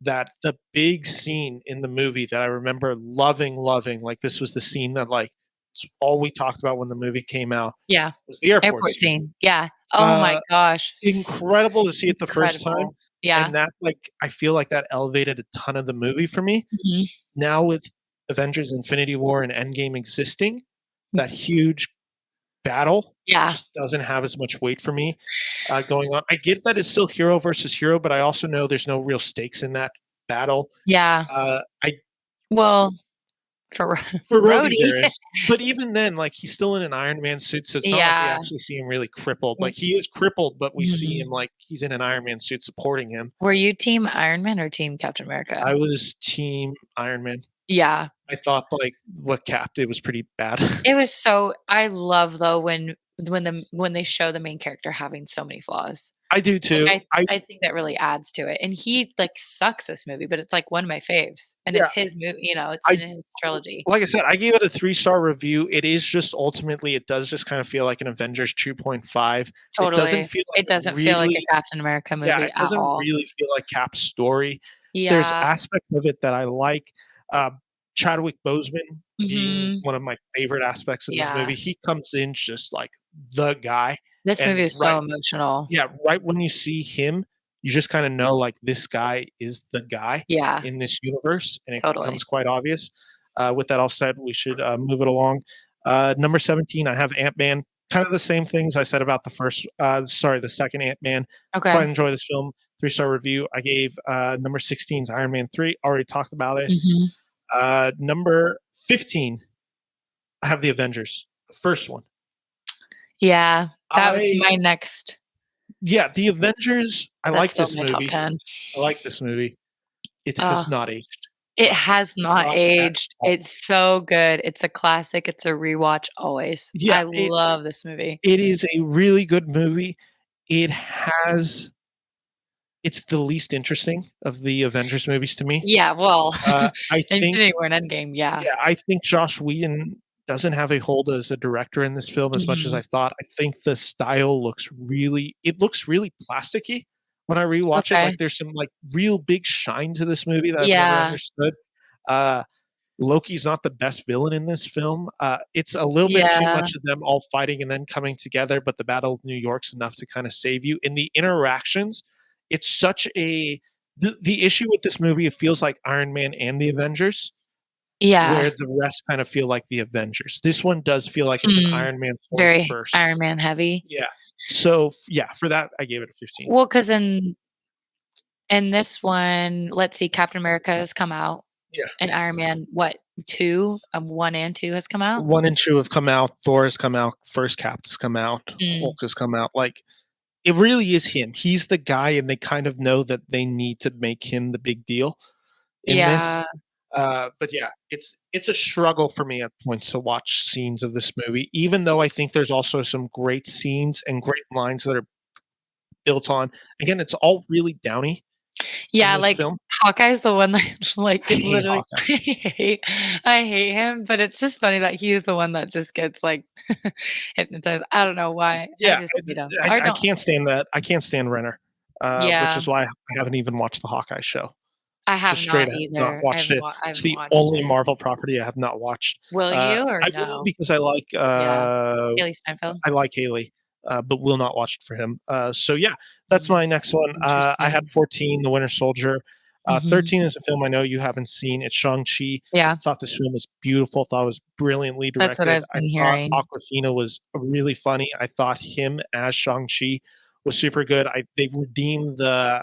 A: that the big scene in the movie that I remember loving, like this was the scene that like it's all we talked about when the movie came out.
B: Yeah.
A: Was the airport
B: Airport
A: scene.
B: scene. Yeah. Oh my gosh.
A: Incredible to see it the first time.
B: Incredible. Yeah.
A: And that, like, I feel like that elevated a ton of the movie for me.
B: Mhm.
A: Now with Avengers: Infinity War and Endgame existing, that huge battle
B: Yeah.
A: just doesn't have as much weight for me going on. I get that it's still hero versus hero, but I also know there's no real stakes in that battle.
B: Yeah. Well, for
A: For Rhodey
B: Rhodey.
A: there is, but even then, like, he's still in an Iron Man suit, so it's not like we
B: Yeah.
A: actually see him really crippled. Like, he is crippled, but we see
B: Mhm.
A: him like he's in an Iron Man suit supporting him.
B: Were you team Iron Man or team Captain America?
A: I was team Iron Man.
B: Yeah.
A: I thought like what Cap did was pretty bad.
B: It was so I love though when they show the main character having so many flaws.
A: I do too.
B: Like, I think that really adds to it. And he like sucks this movie, but it's like one of my faves. And
A: Yeah.
B: it's his movie, you know, it's in his trilogy.
A: Like I said, I gave it a 3-star review. It is just ultimately, it does just kind of feel like an Avengers 2.5.
B: Totally.
A: It doesn't feel like
B: it doesn't feel like a Captain America movie
A: it
B: at
A: doesn't
B: all.
A: really feel like Cap's story.
B: Yeah.
A: There's aspects of it that I like. Chadwick Boseman being one of my favorite aspects of this movie. He comes in just like the guy.
B: This
A: And
B: movie is so emotional.
A: Yeah, right when you see him, you just kind of know like this guy is the guy in this universe, and it becomes quite obvious. With that all said, we should move it along. Number 17, I have Ant-Man. Kind of the same things I said about the second Ant-Man.
B: Okay.
A: Quite enjoy this film. 3-star review. I gave number 16's Iron Man 3. Already talked about it. Number 15, I have the Avengers, the first one.
B: Yeah, that was my next.
A: Yeah, the Avengers. I like this movie.
B: Top 10.
A: I like this movie. It has not aged.
B: It has not aged. It's so good. It's a classic. It's a rewatch always.
A: Yeah,
B: I love this movie.
A: It is a really good movie. It's the least interesting of the Avengers movies to me.
B: Yeah, well,
A: I think
B: Infinity War and Endgame, yeah.
A: Yeah, I think Joss Whedon doesn't have a hold as a director in this film as much as I thought. I think the style looks really plasticky when I rewatch it. Like there's some like real big shine to this movie that I've never understood. Loki's not the best villain in this film. It's a little bit too much of them all fighting and then coming together, but the Battle of New York's enough to kind of save you. In the interactions, it's such the issue with this movie, it feels like Iron Man and the Avengers.
B: Yeah.
A: Where the rest kind of feel like the Avengers. This one does feel like it's an Iron Man
B: very
A: first.
B: Iron Man heavy.
A: Yeah. So yeah, for that I gave it a 15.
B: Well, because in this one, let's see, Captain America has come out.
A: Yeah.
B: And Iron Man, 2, 1 and 2 has come out.
A: 1 and 2 have come out. Thor has come out. First Cap has come out.
B: Mm.
A: Hulk has come out. Like, it really is him. He's the guy, and they kind of know that they need to make him the big deal in this.
B: Yeah.
A: But yeah, it's a struggle for me at points to watch scenes of this movie, even though I think there's also some great scenes and great lines that are built on. Again, it's all really downy in
B: Yeah,
A: this
B: like,
A: film.
B: Hawkeye's the one that, like,
A: I hate
B: literally
A: Hawkeye.
B: I hate him, but it's just funny that he is the one that just gets, like, hypnotized. I don't know why. I
A: Yeah,
B: just hate him. I
A: I
B: don't
A: can't stand that. I can't stand Renner, which
B: Yeah.
A: is why I haven't even watched the Hawkeye show.
B: I have
A: Just straight
B: not
A: up not
B: either.
A: watched it.
B: I
A: It's
B: haven't
A: the
B: watched
A: only
B: it.
A: Marvel property I have not watched.
B: Will you or
A: I will
B: no?
A: because I like
B: Yeah. Haley Steinfeld?
A: Haley, but will not watch it for him. So yeah, that's
B: Mm,
A: my next one. I had
B: interesting.
A: 14, The Winter Soldier.
B: Mhm.
A: 13 is a film I know you haven't seen. It's Shang-Chi.
B: Yeah,
A: Thought this film was beautiful. Thought it was brilliantly
B: that's what
A: directed.
B: I've
A: I
B: been
A: thought
B: hearing.
A: Awkwafina was really funny. I thought him as Shang-Chi was super good. They redeemed the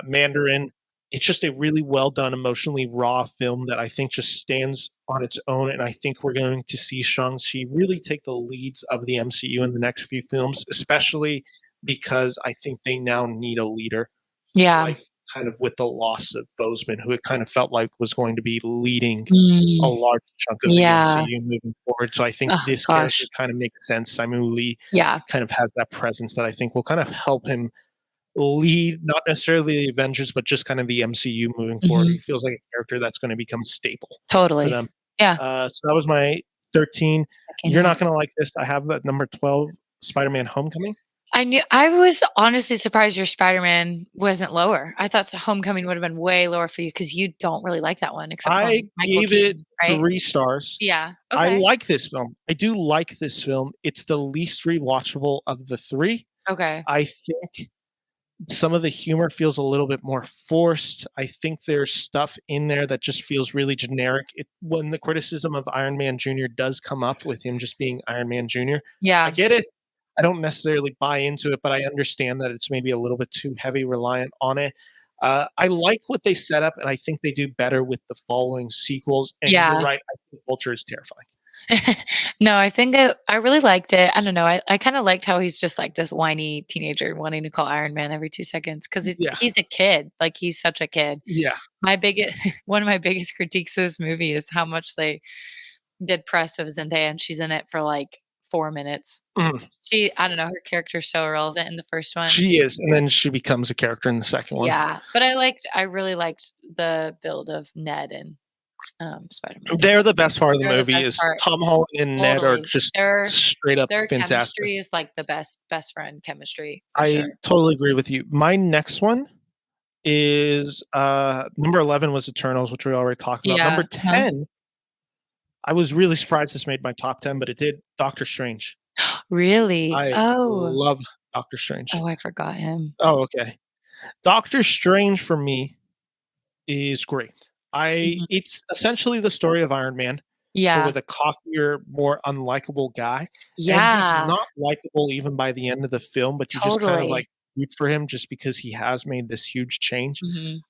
A: Mandarin. It's just a really well done, emotionally raw film that I think just stands on its own. And I think we're going to see Shang-Chi really take the leads of the MCU in the next few films, especially because I think they now need a leader,
B: Yeah.
A: like kind of with the loss of Boseman, who it kind of felt like was going to be leading a
B: Mm,
A: large chunk of the
B: yeah.
A: MCU moving forward. So I think
B: Oh
A: this character
B: gosh.
A: kind of makes sense. Simu Lee
B: Yeah.
A: kind of has that presence that I think will kind of help him lead not necessarily the Avengers, but just kind of the MCU moving forward. He
B: Mhm.
A: feels like a character that's going to become a staple for
B: Totally.
A: them.
B: Yeah,
A: So that was my 13.
B: I can
A: You're
B: hear
A: not
B: it.
A: going to like this. I have that number 12, Spider-Man Homecoming.
B: I was honestly surprised your Spider-Man wasn't lower. I thought Homecoming would have been way lower for you because you don't really like that one except for
A: I
B: Michael
A: gave it
B: Keaton, right?
A: 3 stars.
B: Yeah.
A: I
B: Okay.
A: like this film. I do like this film. It's the least rewatchable of the three.
B: Okay.
A: I think some of the humor feels a little bit more forced. I think there's stuff in there that just feels really generic. When the criticism of Iron Man Jr. does come up with him just being Iron Man Jr., I
B: Yeah.
A: get it. I don't necessarily buy into it, but I understand that it's maybe a little bit too heavy reliant on it. I like what they set up, and I think they do better with the following sequels. And you're
B: Yeah.
A: right, I think Vulture is terrifying.
B: No, I think I really liked it. I don't know. I kind of liked how he's just like this whiny teenager wanting to call Iron Man every 2 seconds because
A: Yeah,
B: he's a kid. Like he's such a kid.
A: yeah.
B: My biggest one of my biggest critiques of this movie is how much they did press with Zendaya, and she's in it for like 4 minutes.
A: Mhm.
B: I don't know, her character's so irrelevant in the first one.
A: She is, and then she becomes a character in the second one.
B: Yeah, but I really liked the build of Ned and Spider-Man.
A: They're the best part of the
B: They're the
A: movie.
B: best
A: Is
B: part.
A: Tom Holland and Ned are
B: Totally.
A: just
B: Their
A: straight up
B: their
A: fantastic.
B: chemistry is like the best friend chemistry for
A: I
B: sure.
A: totally agree with you. My next one is number 11 was Eternals, which we already talked about.
B: Yeah.
A: Number 10, I was really surprised this made my top 10, but it did. Doctor Strange.
B: Really?
A: I
B: Oh.
A: love Doctor Strange.
B: Oh, I forgot him.
A: Oh, okay. Doctor Strange for me is great.
B: Mhm.
A: It's essentially the story of Iron Man, but
B: Yeah.
A: with a cockier, more unlikable guy. And he's
B: Yeah.
A: not likable even by the end of the film, but you just kind of
B: Totally.
A: like root for him just because he has made this huge change.
B: Mhm.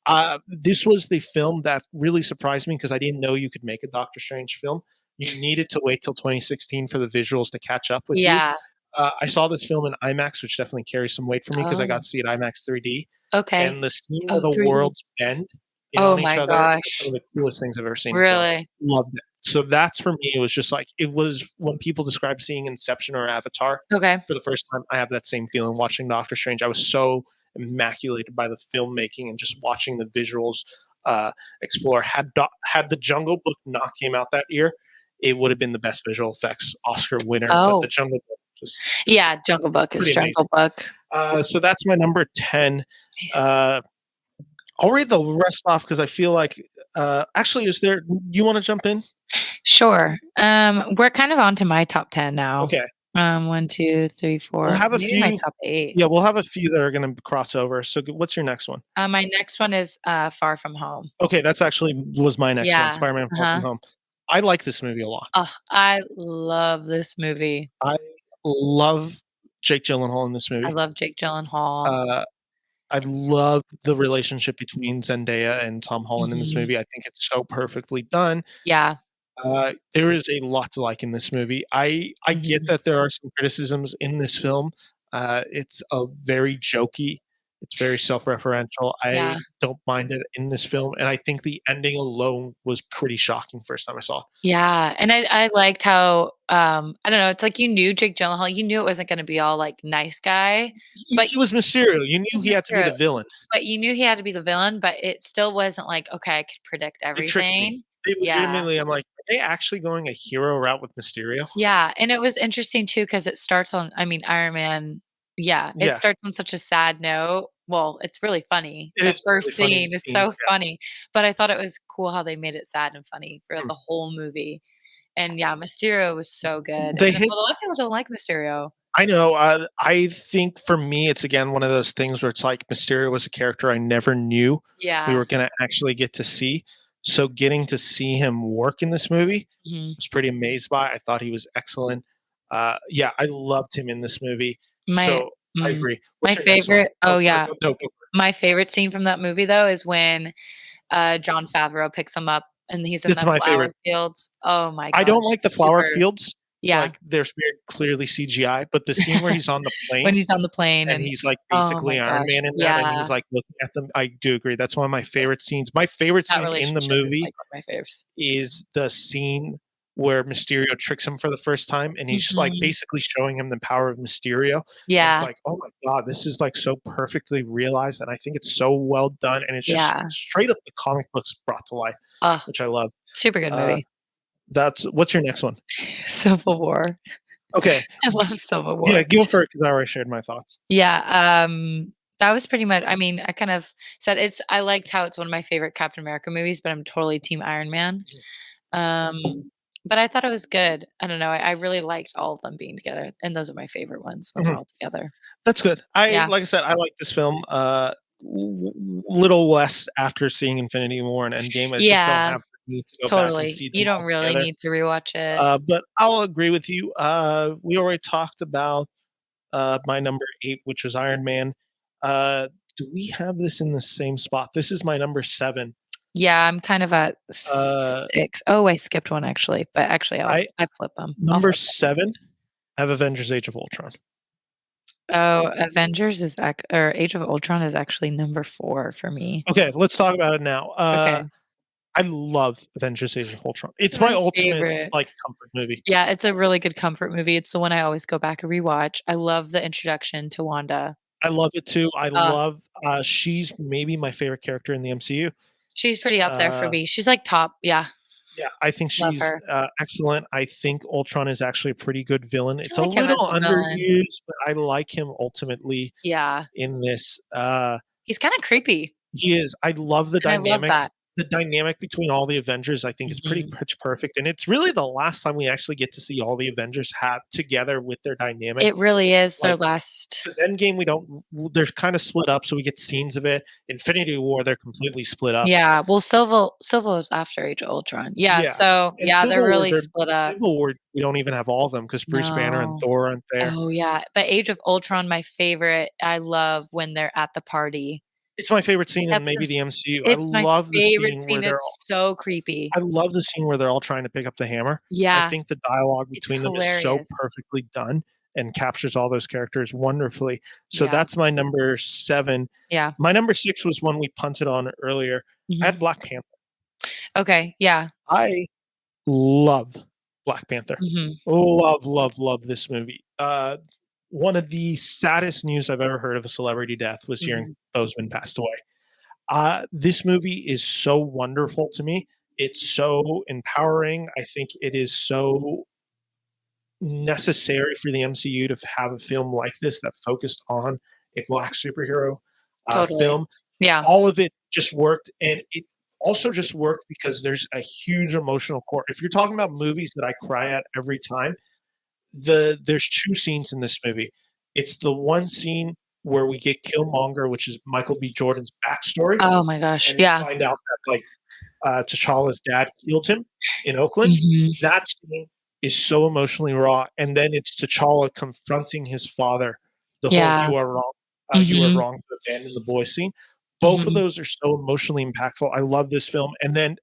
A: This was the film that really surprised me because I didn't know you could make a Doctor Strange film. You needed to wait till 2016 for the visuals to catch up with you.
B: Yeah.
A: I saw this film in IMAX, which definitely carries some weight for me because I got
B: Oh,
A: to see it IMAX 3D.
B: okay.
A: And the scene where
B: Oh,
A: the
B: 3D.
A: worlds bend in
B: Oh
A: on each
B: my
A: other is some
B: gosh.
A: of the coolest things I've ever seen in film.
B: Really?
A: Loved it. So that's for me, it was just like, it was when people describe seeing Inception or Avatar
B: Okay.
A: for the first time, I have that same feeling watching Doctor Strange. I was so immaculated by the filmmaking and just watching the visuals explore. Had the Jungle Book not came out that year, it would have been the best visual effects Oscar winner. But the
B: Oh.
A: Jungle Book just
B: Yeah, Jungle Book is
A: pretty amazing.
B: Jungle Book.
A: So that's my number 10. Uh, I'll read the rest off because I feel like actually, is there? You want to jump in?
B: Sure. We're kind of on to my top 10 now.
A: Okay,
B: 1, 2, 3,
A: we'll
B: 4,
A: have a
B: maybe my
A: few.
B: top 8.
A: Yeah, we'll have a few that are going to cross over. So, what's your next one?
B: My next one is Far From Home.
A: Okay, that's actually was my next one.
B: Yeah.
A: Spider-Man: Far From
B: Uh-huh.
A: Home. I like this movie a lot.
B: Oh, I love this movie.
A: I love Jake Gyllenhaal in this
B: I
A: movie.
B: love Jake Gyllenhaal.
A: I love the relationship between Zendaya and Tom Holland in this
B: Mhm.
A: movie. I think it's so perfectly done.
B: Yeah.
A: There is a lot to like in this movie. I get
B: Mhm.
A: that there are some criticisms in this film. It's a very jokey. It's very self-referential.
B: Yeah.
A: I don't mind it in this film, and I think the ending alone was pretty shocking first time I saw it.
B: Yeah, and I liked how, I don't know, it's like you knew Jake Gyllenhaal, you knew it wasn't gonna be all, like, nice guy, but
A: He was Mysterio. You
B: he
A: knew
B: was
A: he had to be the
B: Mysterio,
A: villain.
B: but you knew he had to be the villain, but it still wasn't like, "Okay, I could predict
A: They tricked me.
B: everything."
A: They
B: Yeah.
A: legitimately I'm like, "Are they actually going a hero route with Mysterio?"
B: Yeah, and it was interesting too because it starts on I mean, Iron Man yeah, it
A: Yeah.
B: starts on such a sad note. Well, it's really funny.
A: It
B: The
A: is a really
B: first
A: funny
B: scene is
A: scene.
B: so funny, but I thought it was cool how they made it sad and funny for
A: Yeah.
B: the whole movie. And yeah, Mysterio was so good,
A: They
B: and a
A: hit
B: lot of people don't like Mysterio.
A: I know, I think for me, it's again one of those things where it's like Mysterio was a character I never knew we
B: Yeah.
A: were gonna actually get to see. So getting to see him work in this movie,
B: Mhm.
A: was pretty amazed by. I thought he was excellent. Yeah, I loved him in this movie.
B: My
A: So I
B: mm,
A: agree.
B: my
A: What's your next one?
B: favorite
A: Oh,
B: oh,
A: sorry,
B: yeah.
A: go no, go for
B: My favorite scene from that movie, though, is when, Jon Favreau picks him up and he's
A: it.
B: in
A: It's
B: the
A: my
B: flower
A: favorite.
B: fields. Oh my
A: I don't
B: gosh,
A: like the flower
B: super
A: fields,
B: yeah.
A: like, they're very clearly CGI, but the scene where he's on the
B: When
A: plane
B: he's on the plane
A: and
B: and
A: he's, like,
B: oh my
A: basically Iron
B: gosh,
A: Man in that, and he's,
B: yeah.
A: like, looking at them. I do agree, that's one of my favorite scenes. My favorite
B: That
A: scene in the
B: relationship is,
A: movie
B: like, one of my faves.
A: is the scene where Mysterio tricks him for the first time, and he's, like,
B: Mhm.
A: basically showing him the power of Mysterio, and it's
B: Yeah,
A: like, "Oh my god, this is, like, so perfectly realized," and I think it's so well done, and it's just
B: yeah.
A: straight up the comic books brought to life,
B: Oh,
A: which I love.
B: super good
A: Uh,
B: movie.
A: that's what's your next one?
B: Civil War.
A: Okay.
B: I love Civil
A: Yeah,
B: War.
A: go for it because I already shared my thoughts.
B: Yeah, that was pretty much I mean, I kind of said it's I liked how it's one of my favorite Captain America movies, but I'm totally team Iron Man. Um, but I thought it was good. I don't know, I really liked all of them being together, and those are my favorite ones when they're
A: Mhm.
B: all together.
A: That's good. I
B: Yeah.
A: like I said, I like this film, little less after seeing Infinity War and Endgame. I just don't
B: Yeah,
A: have the need to go back and
B: totally.
A: see
B: You
A: them
B: don't
A: all
B: really
A: together.
B: need to rewatch it.
A: But I'll agree with you. We already talked about, my number 8, which was Iron Man. Uh, do we have this in the same spot? This is my number 7.
B: Yeah, I'm kind of at
A: Uh,
B: 6. Oh, I skipped one actually, but actually
A: I
B: I flip them. I'll
A: number
B: flip them.
A: 7, I have Avengers: Age of Ultron.
B: Oh, Avengers is or Age of Ultron is actually number 4 for me.
A: Okay, let's talk about it now.
B: Okay.
A: I love Avengers: Age of Ultron.
B: It's
A: It's my
B: my
A: ultimate,
B: favorite.
A: like, comfort movie.
B: Yeah, it's a really good comfort movie. It's the one I always go back and rewatch. I love the introduction to Wanda.
A: I love it too. I
B: Uh,
A: love, she's maybe my favorite character in the MCU.
B: she's pretty up there for
A: Uh,
B: me. She's like top. Yeah,
A: yeah, I think
B: love
A: she's,
B: her.
A: excellent. I think Ultron is actually a pretty good villain.
B: I
A: It's a
B: like him as
A: little
B: the villain.
A: underused, but I like him ultimately
B: Yeah,
A: in this.
B: he's kind of creepy,
A: He is. I love the
B: and I love
A: dynamic.
B: that.
A: The dynamic between all the Avengers, I think, is pretty
B: Mhm.
A: pitch perfect, and it's really the last time we actually get to see all the Avengers have together with their dynamic.
B: It really is their
A: Like,
B: last.
A: because Endgame, we don't. They're kind of split up, so we get scenes of it. Infinity War, they're completely split up.
B: Yeah, well, Silva was after Age of Ultron. Yeah,
A: Yeah,
B: so
A: and
B: yeah, they're
A: Civil War,
B: really
A: they're
B: split up.
A: Civil War, we don't even have all of them because Bruce Banner and
B: No.
A: Thor aren't there.
B: Oh yeah, but Age of Ultron, my favorite. I love when they're at the party.
A: It's my favorite scene in
B: That's
A: maybe
B: the
A: the MCU. I
B: It's my
A: love the
B: favorite
A: scene where
B: scene, it's so creepy.
A: I love the scene where they're all trying to pick up the hammer. I
B: Yeah,
A: think the dialogue
B: it's
A: between them is so
B: hilarious.
A: perfectly done and captures all those characters wonderfully. So
B: Yeah,
A: that's my number 7.
B: yeah,
A: My number 6 was one we punted on earlier. I had
B: mhm.
A: Black Panther.
B: Okay, yeah,
A: I love Black Panther.
B: mhm,
A: Love, love, love this movie. One of the saddest news I've ever heard of a celebrity death was hearing
B: mhm,
A: Boseman passed away. This movie is so wonderful to me. It's so empowering. I think it is so necessary for the MCU to have a film like this that focused on a black superhero
B: totally.
A: film.
B: Yeah,
A: All of it just worked, and it also just worked because there's a huge emotional core. If you're talking about movies that I cry at every time, there's 2 scenes in this movie. It's the one scene where we get Killmonger, which is Michael B. Jordan's backstory,
B: oh my gosh,
A: and we
B: yeah,
A: find out that, like, T'Challa's dad killed him in Oakland.
B: mhm,
A: That scene is so emotionally raw, and then it's T'Challa confronting his father, the whole
B: yeah,
A: "You are wrong." You Are Wrong to Abandon the Boy scene. Both of those are so emotionally impactful. I love this film. And then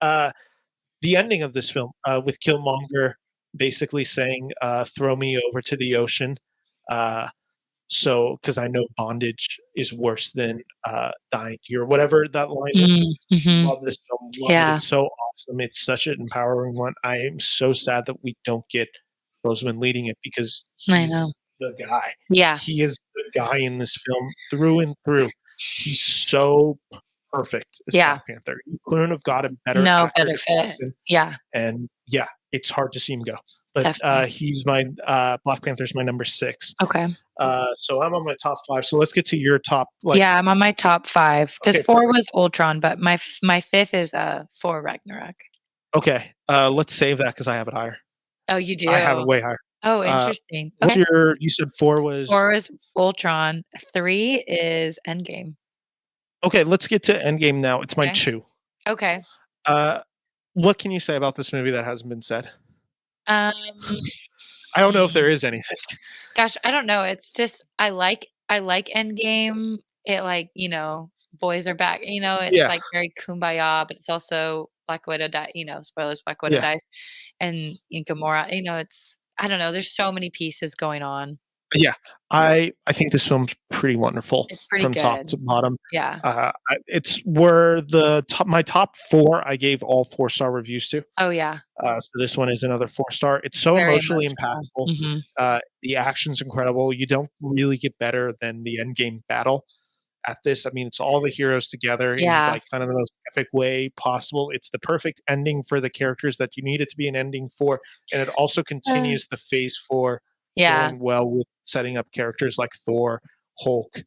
A: the ending of this film with Killmonger basically saying, throw me over to the ocean. So, because I know bondage is worse than dying here, whatever that line is. Love this film. Love it. It's so awesome. It's such an empowering one. I am so sad that we don't get Rosamund leading it because he's the guy.
B: Yeah.
A: He is the guy in this film through and through. He's so perfect as Black Panther. You couldn't have got a better actor to cast him.
B: Yeah.
A: And it's hard to see him go. But he's my Black Panther's my number 6.
B: Okay.
A: So I'm on my top 5. So let's get to your top.
B: I'm on my top 5 because 4 was Ultron, but my 5th is Thor Ragnarok.
A: Okay. Let's save that because I have it higher.
B: Oh, you do?
A: I have it way higher.
B: Oh, interesting.
A: What's you said 4 was?
B: 4 is Ultron. 3 is Endgame.
A: Okay, let's get to Endgame now. It's my 2.
B: Okay.
A: What can you say about this movie that hasn't been said?
B: I
A: don't know if there is anything.
B: Gosh, I don't know. It's just I like Endgame. It boys are back. It's very kumbaya, but it's also Black Widow spoilers, Black Widow dies. And Gamora, it's I don't know. There's so many pieces going on.
A: Yeah, I think this film's pretty wonderful.
B: It's pretty
A: from
B: good.
A: top to bottom.
B: Yeah.
A: It's where my top 4 I gave all 4-star reviews to.
B: Oh yeah.
A: So this one is another 4-star. It's so
B: Very
A: emotionally
B: emotional.
A: impactful. The action's incredible. You don't really get better than the Endgame battle at this. I mean, it's all the heroes together in kind of the most epic way possible. It's the perfect ending for the characters that you need it to be an ending for, and it also continues the phase 4 going well with setting up characters like Thor, Hulk,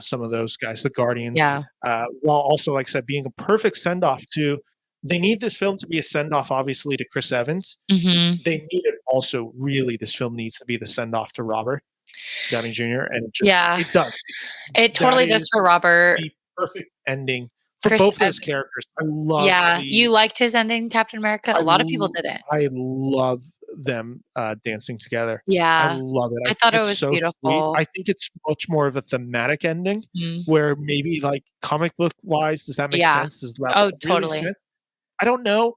A: some of those guys, the Guardians. While also, like I said, being a perfect send-off to. They need this film to be a send-off, obviously, to Chris Evans. They need it also, really, this film needs to be the send-off to Robert Downey Jr. And it does.
B: It totally does for Robert.
A: The perfect ending for both those characters. I love
B: you liked his ending, Captain America? A lot of people didn't.
A: I love them dancing together.
B: Yeah.
A: I love it.
B: I thought it was so beautiful.
A: Sweet. I think it's much more of a thematic ending where maybe like comic book wise, does that make sense? Does that really
B: totally.
A: Sense? I don't know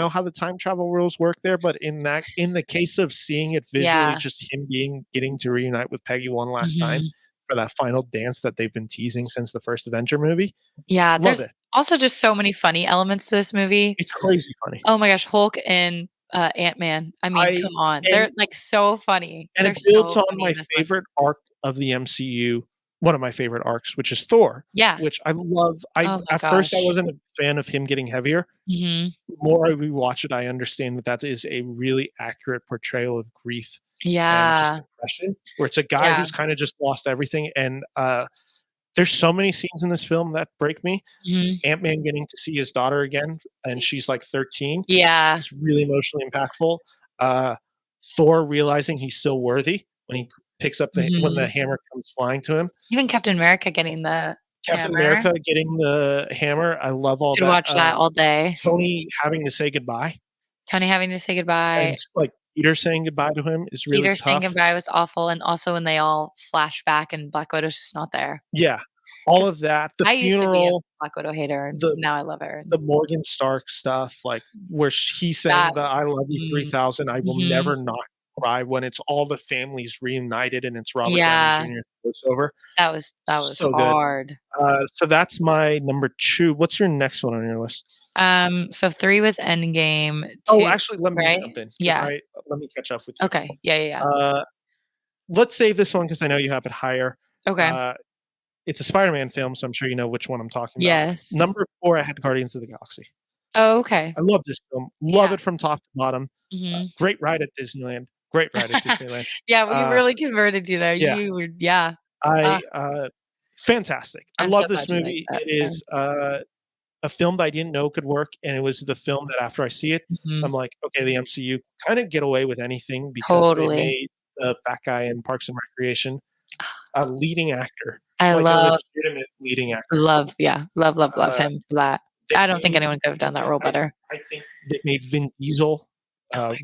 A: how the time travel rules work there, but in the case of seeing it visually, just him getting to reunite with Peggy one last time for that final dance that they've been teasing since the first Avenger movie.
B: Yeah, there's also just so many funny elements to this movie.
A: It's crazy funny.
B: Oh my gosh, Hulk and Ant-Man. I mean, come on. They're like so funny.
A: And it builds on my favorite arc of the MCU. One of my favorite arcs, which is Thor.
B: Yeah.
A: Which I love. At first, I wasn't a fan of him getting heavier. The more I rewatch it, I understand that is a really accurate portrayal of grief.
B: Yeah.
A: And just depression, where it's a guy who's kind of just lost everything. And there's so many scenes in this film that break me. Ant-Man getting to see his daughter again, and she's like 13.
B: Yeah.
A: It's really emotionally impactful. Thor realizing he's still worthy when he picks up when the hammer comes flying to him.
B: Even Captain America getting the hammer.
A: Hammer. I love all
B: that. Watch that all day.
A: Tony having to say goodbye.
B: And
A: like Peter saying goodbye to him is really tough.
B: Peter saying goodbye was awful, and also when they all flash back and Black Widow's just not there.
A: Yeah, all of that. The
B: I
A: funeral.
B: Used to be a Black Widow hater, and now I love her.
A: The Morgan Stark stuff, like where he's saying the "I love you 3000." I will never not cry when it's all the families reunited and it's Robert Downey Jr. goes over.
B: That was so
A: hard. So that's my number 2. What's your next one on your list?
B: So 3 was Endgame. 2,
A: oh, actually, let me jump in.
B: Yeah.
A: Let me catch up with you.
B: Okay. Yeah.
A: Let's save this one because I know you have it higher.
B: Okay.
A: It's a Spider-Man film, so I'm sure you know which one I'm talking about.
B: Yes.
A: Number 4, I had Guardians of the Galaxy.
B: Oh, okay.
A: I love this film. Love it from top to bottom. Great ride at Disneyland. Great ride at Disneyland.
B: Yeah, we really converted you there.
A: Yeah. Fantastic. I love this movie. It is a film that I didn't know could work, and it was the film that after I see it, I'm like, okay, the MCU kind of get away with anything because they made the fat guy in Parks and Recreation a leading actor.
B: I love
A: a legitimate leading actor.
B: Love him for that. I don't think anyone could have done that role better.
A: I think they made Vin Diesel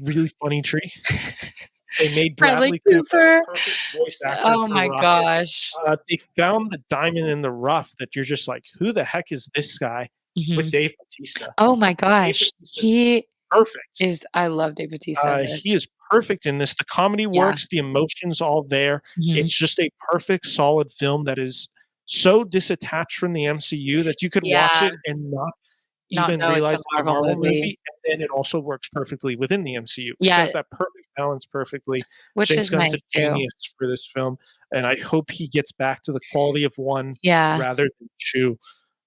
A: really funny tree. They made
B: Bradley
A: Bradley Cooper
B: Cooper.
A: the perfect voice actor
B: Oh
A: for
B: my
A: Rocket.
B: gosh.
A: They found the diamond in the rough that you're just like, who the heck is this guy? With
B: Mhm.
A: Dave Bautista.
B: Oh my
A: Dave
B: gosh.
A: Bautista's
B: He
A: perfect.
B: is I love Dave Bautista in
A: He
B: this.
A: is perfect in this. The comedy
B: Yeah.
A: works, the emotion's all there.
B: Mhm.
A: It's just a perfect, solid film that is so disattached from the MCU that you could watch
B: Yeah.
A: it and not
B: Not
A: even
B: know it's
A: realize
B: a
A: it's a
B: Marvel
A: Marvel
B: movie.
A: movie, and then it also works perfectly within the MCU. It
B: Yeah,
A: does that perfect balance perfectly.
B: which
A: James
B: is
A: Gunn's a
B: nice too.
A: genius for this film, and I hope he gets back to the quality of one
B: Yeah.
A: rather than two.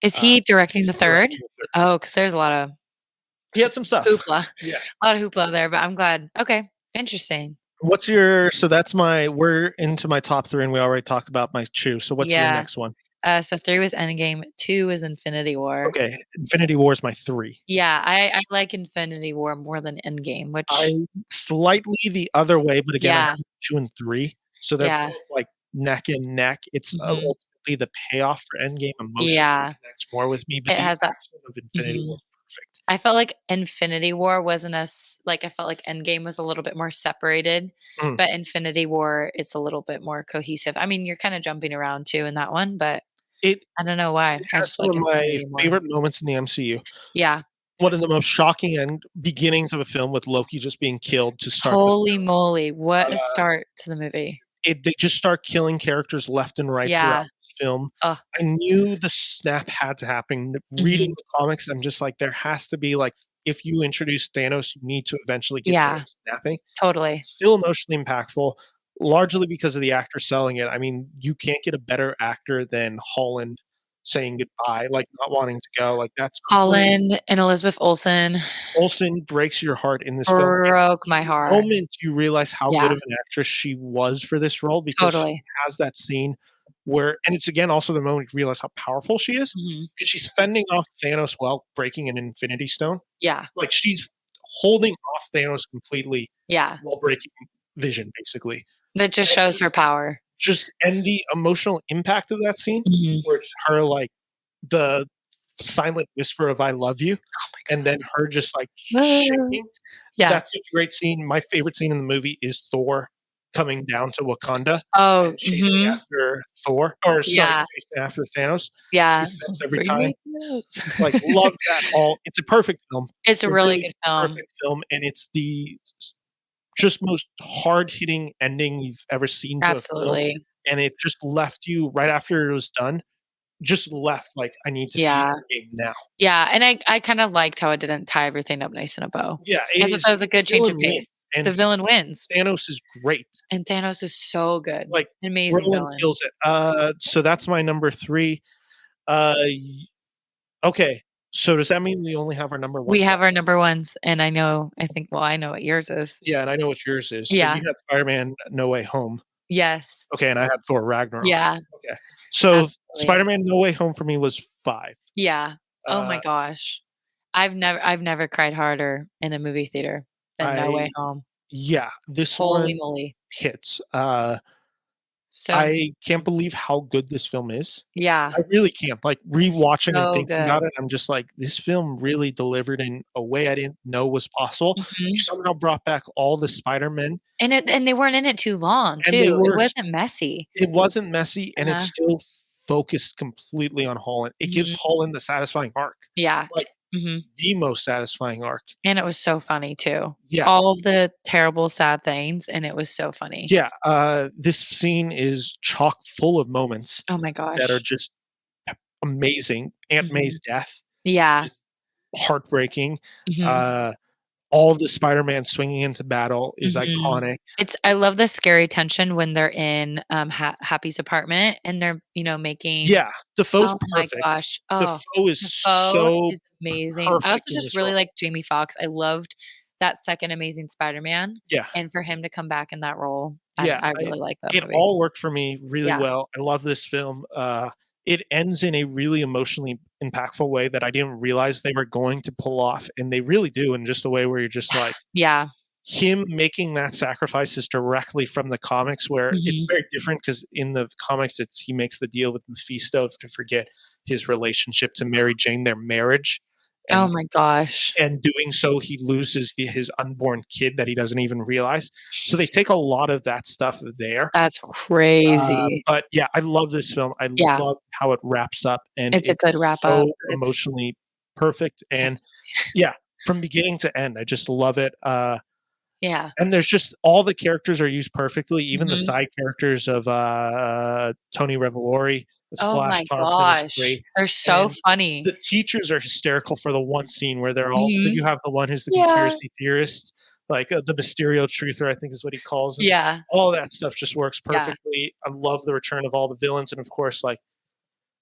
B: Is he directing the
A: He's
B: third?
A: directing the third.
B: Oh, because there's a lot of
A: He had some stuff.
B: hoopla.
A: Yeah.
B: A lot of hoopla there, but I'm glad. Okay. Interesting.
A: What's your so that's my we're into my top 3 and we already talked about my 2. So what's your
B: Yeah.
A: next one?
B: So 3 was Endgame, 2 was Infinity War.
A: Okay, Infinity War is my 3.
B: Yeah, I like Infinity War more than Endgame, which
A: I'm slightly the other way, but again, I
B: yeah,
A: have 2 and 3, so they're
B: yeah.
A: both, like, neck and neck. It's,
B: Mhm.
A: ultimately the payoff for Endgame emotionally
B: Yeah.
A: connects more with me, but
B: It
A: the
B: has that
A: action of Infinity War
B: mhm.
A: is perfect.
B: I felt like Infinity War wasn't as like I felt like Endgame was a little bit more separated,
A: Mm.
B: but Infinity War is a little bit more cohesive. I mean, you're kinda jumping around too in that one, but
A: It
B: I don't know why.
A: it
B: I
A: has
B: just
A: some
B: like
A: of my
B: Infinity more.
A: favorite moments in the MCU.
B: Yeah.
A: One of the most shocking and beginnings of a film with Loki just being killed to start the
B: Holy moly, what a
A: uh
B: start to the movie.
A: they just start killing characters left and right
B: Yeah.
A: throughout this film.
B: Ugh.
A: I knew the snap had to happen. Reading
B: Mhm.
A: the comics, I'm just like, there has to be like, if you introduce Thanos, you need to eventually get to
B: Yeah,
A: him snapping.
B: totally.
A: Still emotionally impactful, largely because of the actor selling it. I mean, you can't get a better actor than Holland saying goodbye, like not wanting to go. Like that's
B: Holland and Elizabeth Olsen
A: Olsen breaks your heart in this film. It's
B: broke my
A: the
B: heart.
A: moment you realize how good
B: Yeah,
A: of an actress she was for this role because she
B: totally.
A: has that scene where and it's again also the moment you realize how powerful she is
B: Mhm.
A: because she's fending off Thanos while breaking an Infinity Stone.
B: Yeah,
A: Like she's holding off Thanos completely
B: yeah.
A: while breaking Vision, basically.
B: That just
A: And
B: shows her power.
A: just and the emotional impact of that scene
B: Mhm.
A: where it's her like the silent whisper of "I love you," and then her just like
B: Oh
A: shaking.
B: yeah.
A: That's a great scene. My favorite scene in the movie is Thor coming down to Wakanda
B: Oh,
A: and chasing
B: mhm.
A: after Thor, or sorry,
B: Yeah,
A: chasing after Thanos.
B: yeah.
A: Goosebumps every
B: Bring
A: time.
B: me notes.
A: Like, love that all. It's a perfect film.
B: It's a
A: A
B: really
A: really
B: good film.
A: perfect film, and it's the just most hard hitting ending you've ever seen to a film.
B: Absolutely.
A: And it just left you right after it was done, just left like, I need to see
B: Yeah.
A: Endgame now.
B: Yeah, and I kinda liked how it didn't tie everything up nice in a bow.
A: Yeah,
B: I
A: it
B: thought
A: is
B: that was a good change of
A: villain wins,
B: pace. The
A: and
B: villain wins,
A: Thanos is great.
B: and Thanos is so good.
A: Like,
B: Amazing
A: Brolin
B: villain.
A: kills it. So that's my number 3. Y okay, so does that mean we only have our number 1
B: We have
A: left?
B: our number ones, and I think well, I know what yours is.
A: Yeah, and I know what yours is. So
B: Yeah.
A: you had Spider-Man: No Way Home.
B: Yes.
A: Okay, and I had Thor: Ragnarok.
B: Yeah,
A: Okay. So
B: absolutely.
A: Spider-Man: No Way Home for me was 5.
B: Yeah. Oh my
A: Uh,
B: gosh. I've never cried harder in a movie theater than No Way
A: I
B: Home.
A: yeah, this
B: Holy
A: one
B: moly.
A: hits.
B: So
A: I can't believe how good this film is.
B: yeah,
A: I really can't. Like, rewatching and
B: so
A: thinking about
B: good.
A: it, I'm just like, "This film really delivered in a way I didn't know was possible." You
B: Mhm.
A: somehow brought back all the Spider-Men,
B: And they weren't in it too long
A: and they
B: too. It
A: were
B: wasn't messy.
A: it wasn't messy, and it
B: Uh-huh.
A: still focused completely on Holland. It gives
B: Mhm.
A: Holland the satisfying arc,
B: Yeah.
A: like,
B: Mhm.
A: the most satisfying arc.
B: And it was so funny too.
A: Yeah.
B: All of the terrible, sad things, and it was so funny.
A: Yeah, this scene is chock full of moments
B: Oh my
A: that are
B: gosh.
A: just amazing. Aunt May's
B: Mhm.
A: death
B: Yeah.
A: is heartbreaking.
B: Mhm.
A: Uh, all of the Spider-Man swinging into battle is
B: Mhm.
A: iconic.
B: I love the scary tension when they're in, Happy's apartment and they're, making
A: Yeah, Defoe's
B: oh my
A: perfect.
B: gosh. Oh,
A: Defoe is
B: Defoe
A: so
B: is amazing. I also
A: perfect in
B: just
A: this
B: really
A: role.
B: like Jamie Foxx. I loved that second Amazing Spider-Man,
A: Yeah,
B: and for him to come back in that role,
A: yeah,
B: I
A: I
B: really like that
A: it
B: movie.
A: all worked for me really
B: Yeah.
A: well. I love this film. It ends in a really emotionally impactful way that I didn't realize they were going to pull off, and they really do in just a way where you're just like
B: Yeah.
A: him making that sacrifice is directly from the comics where it's
B: Mhm.
A: very different because in the comics it's he makes the deal with Mephisto to forget his relationship to Mary Jane, their marriage,
B: Oh
A: and
B: my gosh.
A: doing so, he loses his unborn kid that he doesn't even realize. So they take a lot of that stuff there.
B: That's crazy.
A: But yeah, I love this film. I
B: Yeah.
A: love how it wraps up, and
B: It's a good
A: it's
B: wrap up.
A: so
B: It's
A: emotionally perfect. And
B: yes.
A: yeah, from beginning to end, I just love it.
B: Yeah.
A: And there's just all the characters are used perfectly, even the
B: Mhm.
A: side characters of Tony Revolori as
B: Oh
A: Flash
B: my
A: Thompson is
B: gosh.
A: great,
B: They're so
A: and
B: funny.
A: the teachers are hysterical for the one scene where they're all. You
B: Mhm.
A: have the one who's the
B: Yeah.
A: conspiracy theorist, like the Mysterio truther, I think is what he calls him.
B: Yeah.
A: All that stuff just works
B: Yeah.
A: perfectly. I love the return of all the villains, and of course, like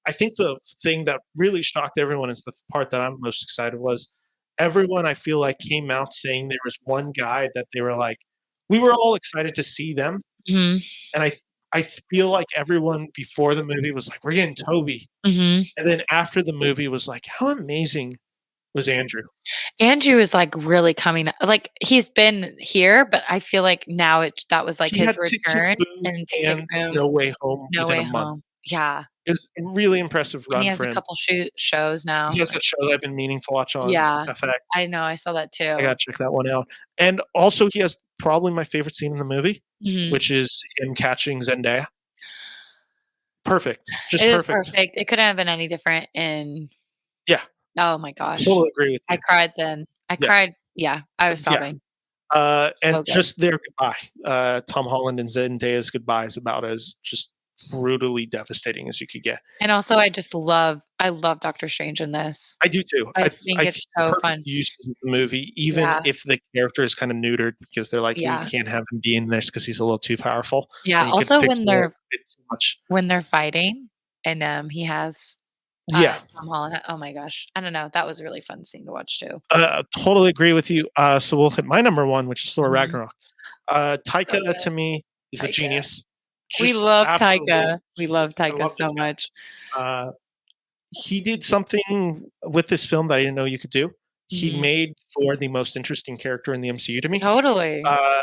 A: I think the thing that really shocked everyone is the part that I'm most excited was everyone I feel like came out saying there was one guy that they were like, we were all excited to see them,
B: Mhm.
A: and I feel like everyone before the movie was like, we're getting Toby,
B: Mhm.
A: and then after the movie was like, how amazing was Andrew?
B: Andrew is, like, really coming like, he's been here, but I feel like now that was, like,
A: He
B: his
A: had Tick Tick
B: return
A: Boom
B: and Tick, Tick,
A: and
B: Boom,
A: No Way Home
B: No
A: within a
B: Way
A: month.
B: Home. Yeah,
A: It was a really impressive
B: and he
A: run
B: has
A: for
B: a
A: him.
B: couple shows now.
A: He has a show that I've been meaning to watch on
B: Yeah,
A: FX.
B: I know, I saw that
A: I
B: too.
A: gotta check that one out. And also, he has probably my favorite scene in the movie,
B: Mhm.
A: which is him catching Zendaya. Perfect, just
B: It was
A: perfect.
B: perfect. It couldn't have been any different and
A: Yeah,
B: oh my gosh.
A: totally agree with
B: I
A: you.
B: cried then. I
A: Yeah,
B: cried yeah, I was
A: yeah.
B: sobbing.
A: And
B: So good.
A: just their goodbye, Tom Holland and Zendaya's goodbye is about as just brutally devastating as you could get.
B: And also I love Doctor Strange in this.
A: I do too.
B: I
A: I
B: think
A: think
B: it's so
A: perfect
B: fun.
A: use of the movie, even
B: Yeah,
A: if the character is kind of neutered because they're like, we
B: yeah,
A: can't have him be in this because he's a little too powerful,
B: yeah.
A: and you could
B: Also
A: fix it a bit too much.
B: when they're fighting and, he has,
A: Yeah,
B: Tom Holland oh my gosh. I don't know, that was a really fun scene to watch too.
A: totally agree with you. So we'll hit my number one, which is Thor
B: Mhm.
A: Ragnarok.
B: So
A: Taika to
B: good.
A: me is a
B: Taika.
A: genius.
B: We
A: Just
B: love
A: absolute
B: Taika. We love
A: genius. I
B: Taika
A: love
B: so
A: this
B: much.
A: guy. He did something with this film that I didn't know you could do. He
B: Mhm.
A: made Thor the most interesting character in the MCU to me.
B: Totally.
A: Uh,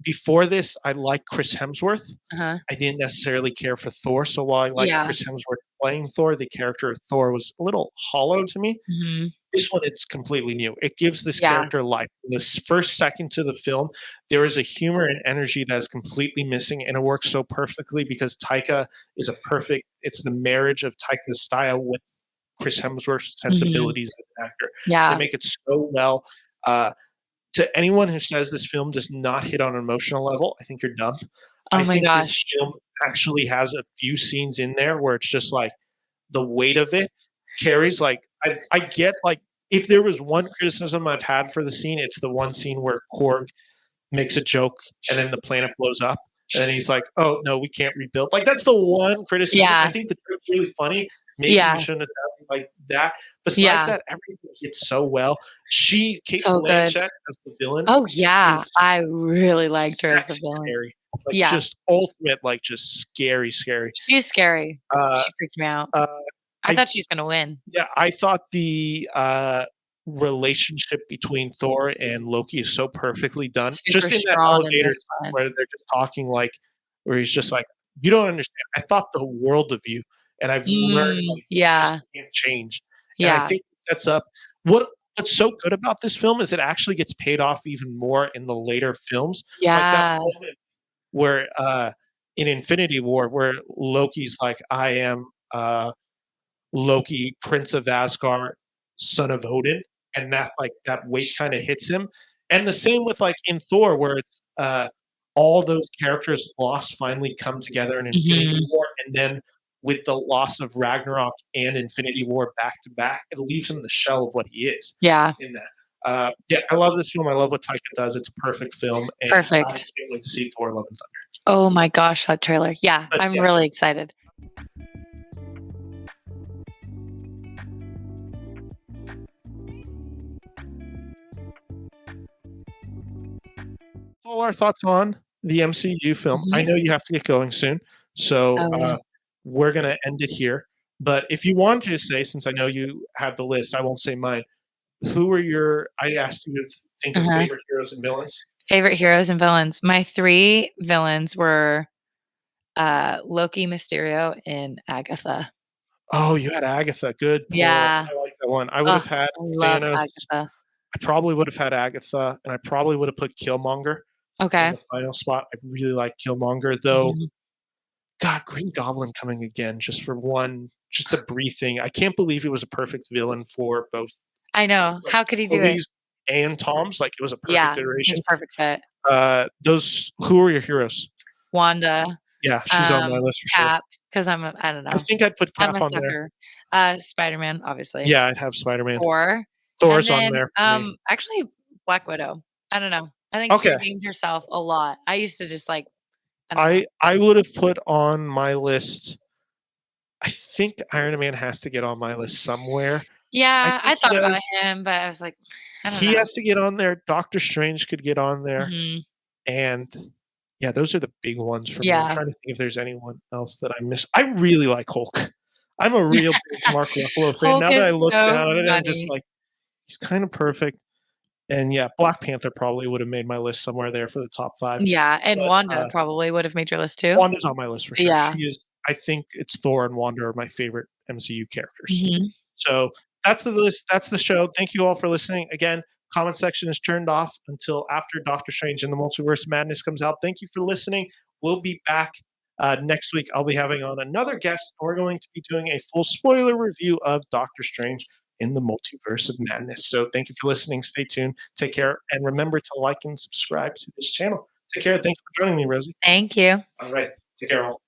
A: Before this, I liked Chris Hemsworth.
B: Uh-huh.
A: I didn't necessarily care for Thor, so while I liked
B: Yeah.
A: Chris Hemsworth playing Thor, the character of Thor was a little hollow to me.
B: Mhm.
A: This one, it's completely new. It gives this
B: Yeah.
A: character life. In this first second to the film, there is a humor and energy that is completely missing, and it works so perfectly because Taika is a perfect. It's the marriage of Taika's style with Chris Hemsworth's
B: Mhm.
A: sensibilities as an actor. They
B: Yeah.
A: make it so well. Uh, to anyone who says this film does not hit on an emotional level, I think you're dumb.
B: Oh
A: I
B: my
A: think this
B: gosh.
A: film actually has a few scenes in there where it's just like the weight of it carries. Like I get like if there was one criticism I've had for the scene, it's the one scene where Korg makes a joke and then the planet blows up. And then he's like, "Oh no, we can't rebuild." Like that's the one criticism. I
B: Yeah.
A: think the joke's really funny. Maybe we
B: Yeah.
A: shouldn't have done it like that. Besides
B: Yeah.
A: that, everything hits so well. Kate
B: So good.
A: Blanchett as the villain,
B: Oh, yeah.
A: is
B: I really liked her as the
A: sexy
B: villain.
A: scary. Like
B: Yeah.
A: just ultimate, like just scary, scary.
B: She's scary.
A: Uh,
B: She freaked me out.
A: uh,
B: I
A: I
B: thought she's gonna win.
A: Yeah, I thought the relationship between Thor and Loki is so perfectly done.
B: Super
A: Just in that
B: strong in
A: elevator
B: this
A: scene
B: one.
A: where they're just talking, like, where he's just like, "You don't understand. I thought the world of you, and I've learned like you
B: Yeah.
A: just can't change." And I
B: Yeah.
A: think it sets up what what's so good about this film is it actually gets paid off even more in the later films. Like that
B: Yeah.
A: moment where in Infinity War where Loki's like, "I am Loki, Prince of Asgard, son of Odin," and that like that weight kind of hits him. And the same with like in Thor, where it's all those characters lost finally come together in Infinity
B: Mhm.
A: War, and then with the loss of Ragnarok and Infinity War back to back, it leaves him the shell of what he is
B: Yeah.
A: in that. Yeah, I love this film. I love what Taika does. It's a perfect film, and I
B: Perfect.
A: can't wait to see Thor: Love and Thunder.
B: Oh my gosh, that trailer. Yeah,
A: But
B: I'm
A: yeah,
B: really excited.
A: all our thoughts on the MCU film. I
B: Mhm.
A: know you have to get going soon, so
B: Oh, yeah.
A: we're gonna end it here. But if you want to say, since I know you have the list, I won't say mine. Who are your? I asked you to think of
B: Uh-huh.
A: favorite heroes and villains.
B: Favorite heroes and villains. My 3 villains were, Loki, Mysterio, and Agatha.
A: Oh, you had Agatha. Good pull.
B: Yeah.
A: I like that one. I would
B: Oh,
A: have had
B: I love
A: Thanos.
B: Agatha.
A: I probably would have had Agatha, and I probably would have put Killmonger in
B: Okay.
A: the final spot. I really like Killmonger, though.
B: Mhm.
A: God, Green Goblin coming again just for one, just a brief thing. I can't believe he was a perfect villain for both
B: I know.
A: like
B: How could he do it?
A: Sylvie's and Tom's. Like it was a perfect
B: Yeah, he's
A: iteration.
B: a perfect fit.
A: Those who are your heroes?
B: Wanda,
A: Yeah, she's on my list for sure.
B: Cap, 'cause I don't
A: I
B: know.
A: think I'd put
B: I'm
A: Cap
B: a
A: on there.
B: sucker. Spider-Man, obviously.
A: Yeah, I'd have Spider-Man.
B: Thor, and
A: Thor's on
B: then,
A: there for me.
B: actually Black Widow. I don't know. I think she
A: Okay.
B: redeemed herself a lot. I used to just, like, I don't know.
A: I would have put on my list. I think Iron Man has to get on my list somewhere. I
B: Yeah,
A: think
B: I
A: he
B: thought about
A: does.
B: him, but I was like, I don't
A: He
B: know.
A: has to get on there. Doctor Strange could get on there.
B: Mhm.
A: And yeah, those are the big ones for me. I'm
B: Yeah.
A: trying to think if there's anyone else that I miss. I really like Hulk. I'm a real big Mark Ruffalo fan.
B: Hulk
A: Now that I
B: is
A: look
B: so
A: down on it, I'm just
B: funny.
A: like, he's kind of perfect. And yeah, Black Panther probably would have made my list somewhere there for the top 5.
B: Yeah, and
A: But
B: Wanda probably would have made your list too.
A: Wanda's on my list for sure.
B: Yeah.
A: She is. I think it's Thor and Wanda are my favorite MCU characters.
B: Mhm.
A: So that's the list. That's the show. Thank you all for listening. Again, comment section is turned off until after Doctor Strange and the Multiverse of Madness comes out. Thank you for listening. We'll be back next week. I'll be having on another guest. We're going to be doing a full spoiler review of Doctor Strange in the Multiverse of Madness. So thank you for listening. Stay tuned. Take care. And remember to like and subscribe to this channel. Take care. Thank you for joining me, Rosie.
B: Thank you.
A: All right. Take care, all.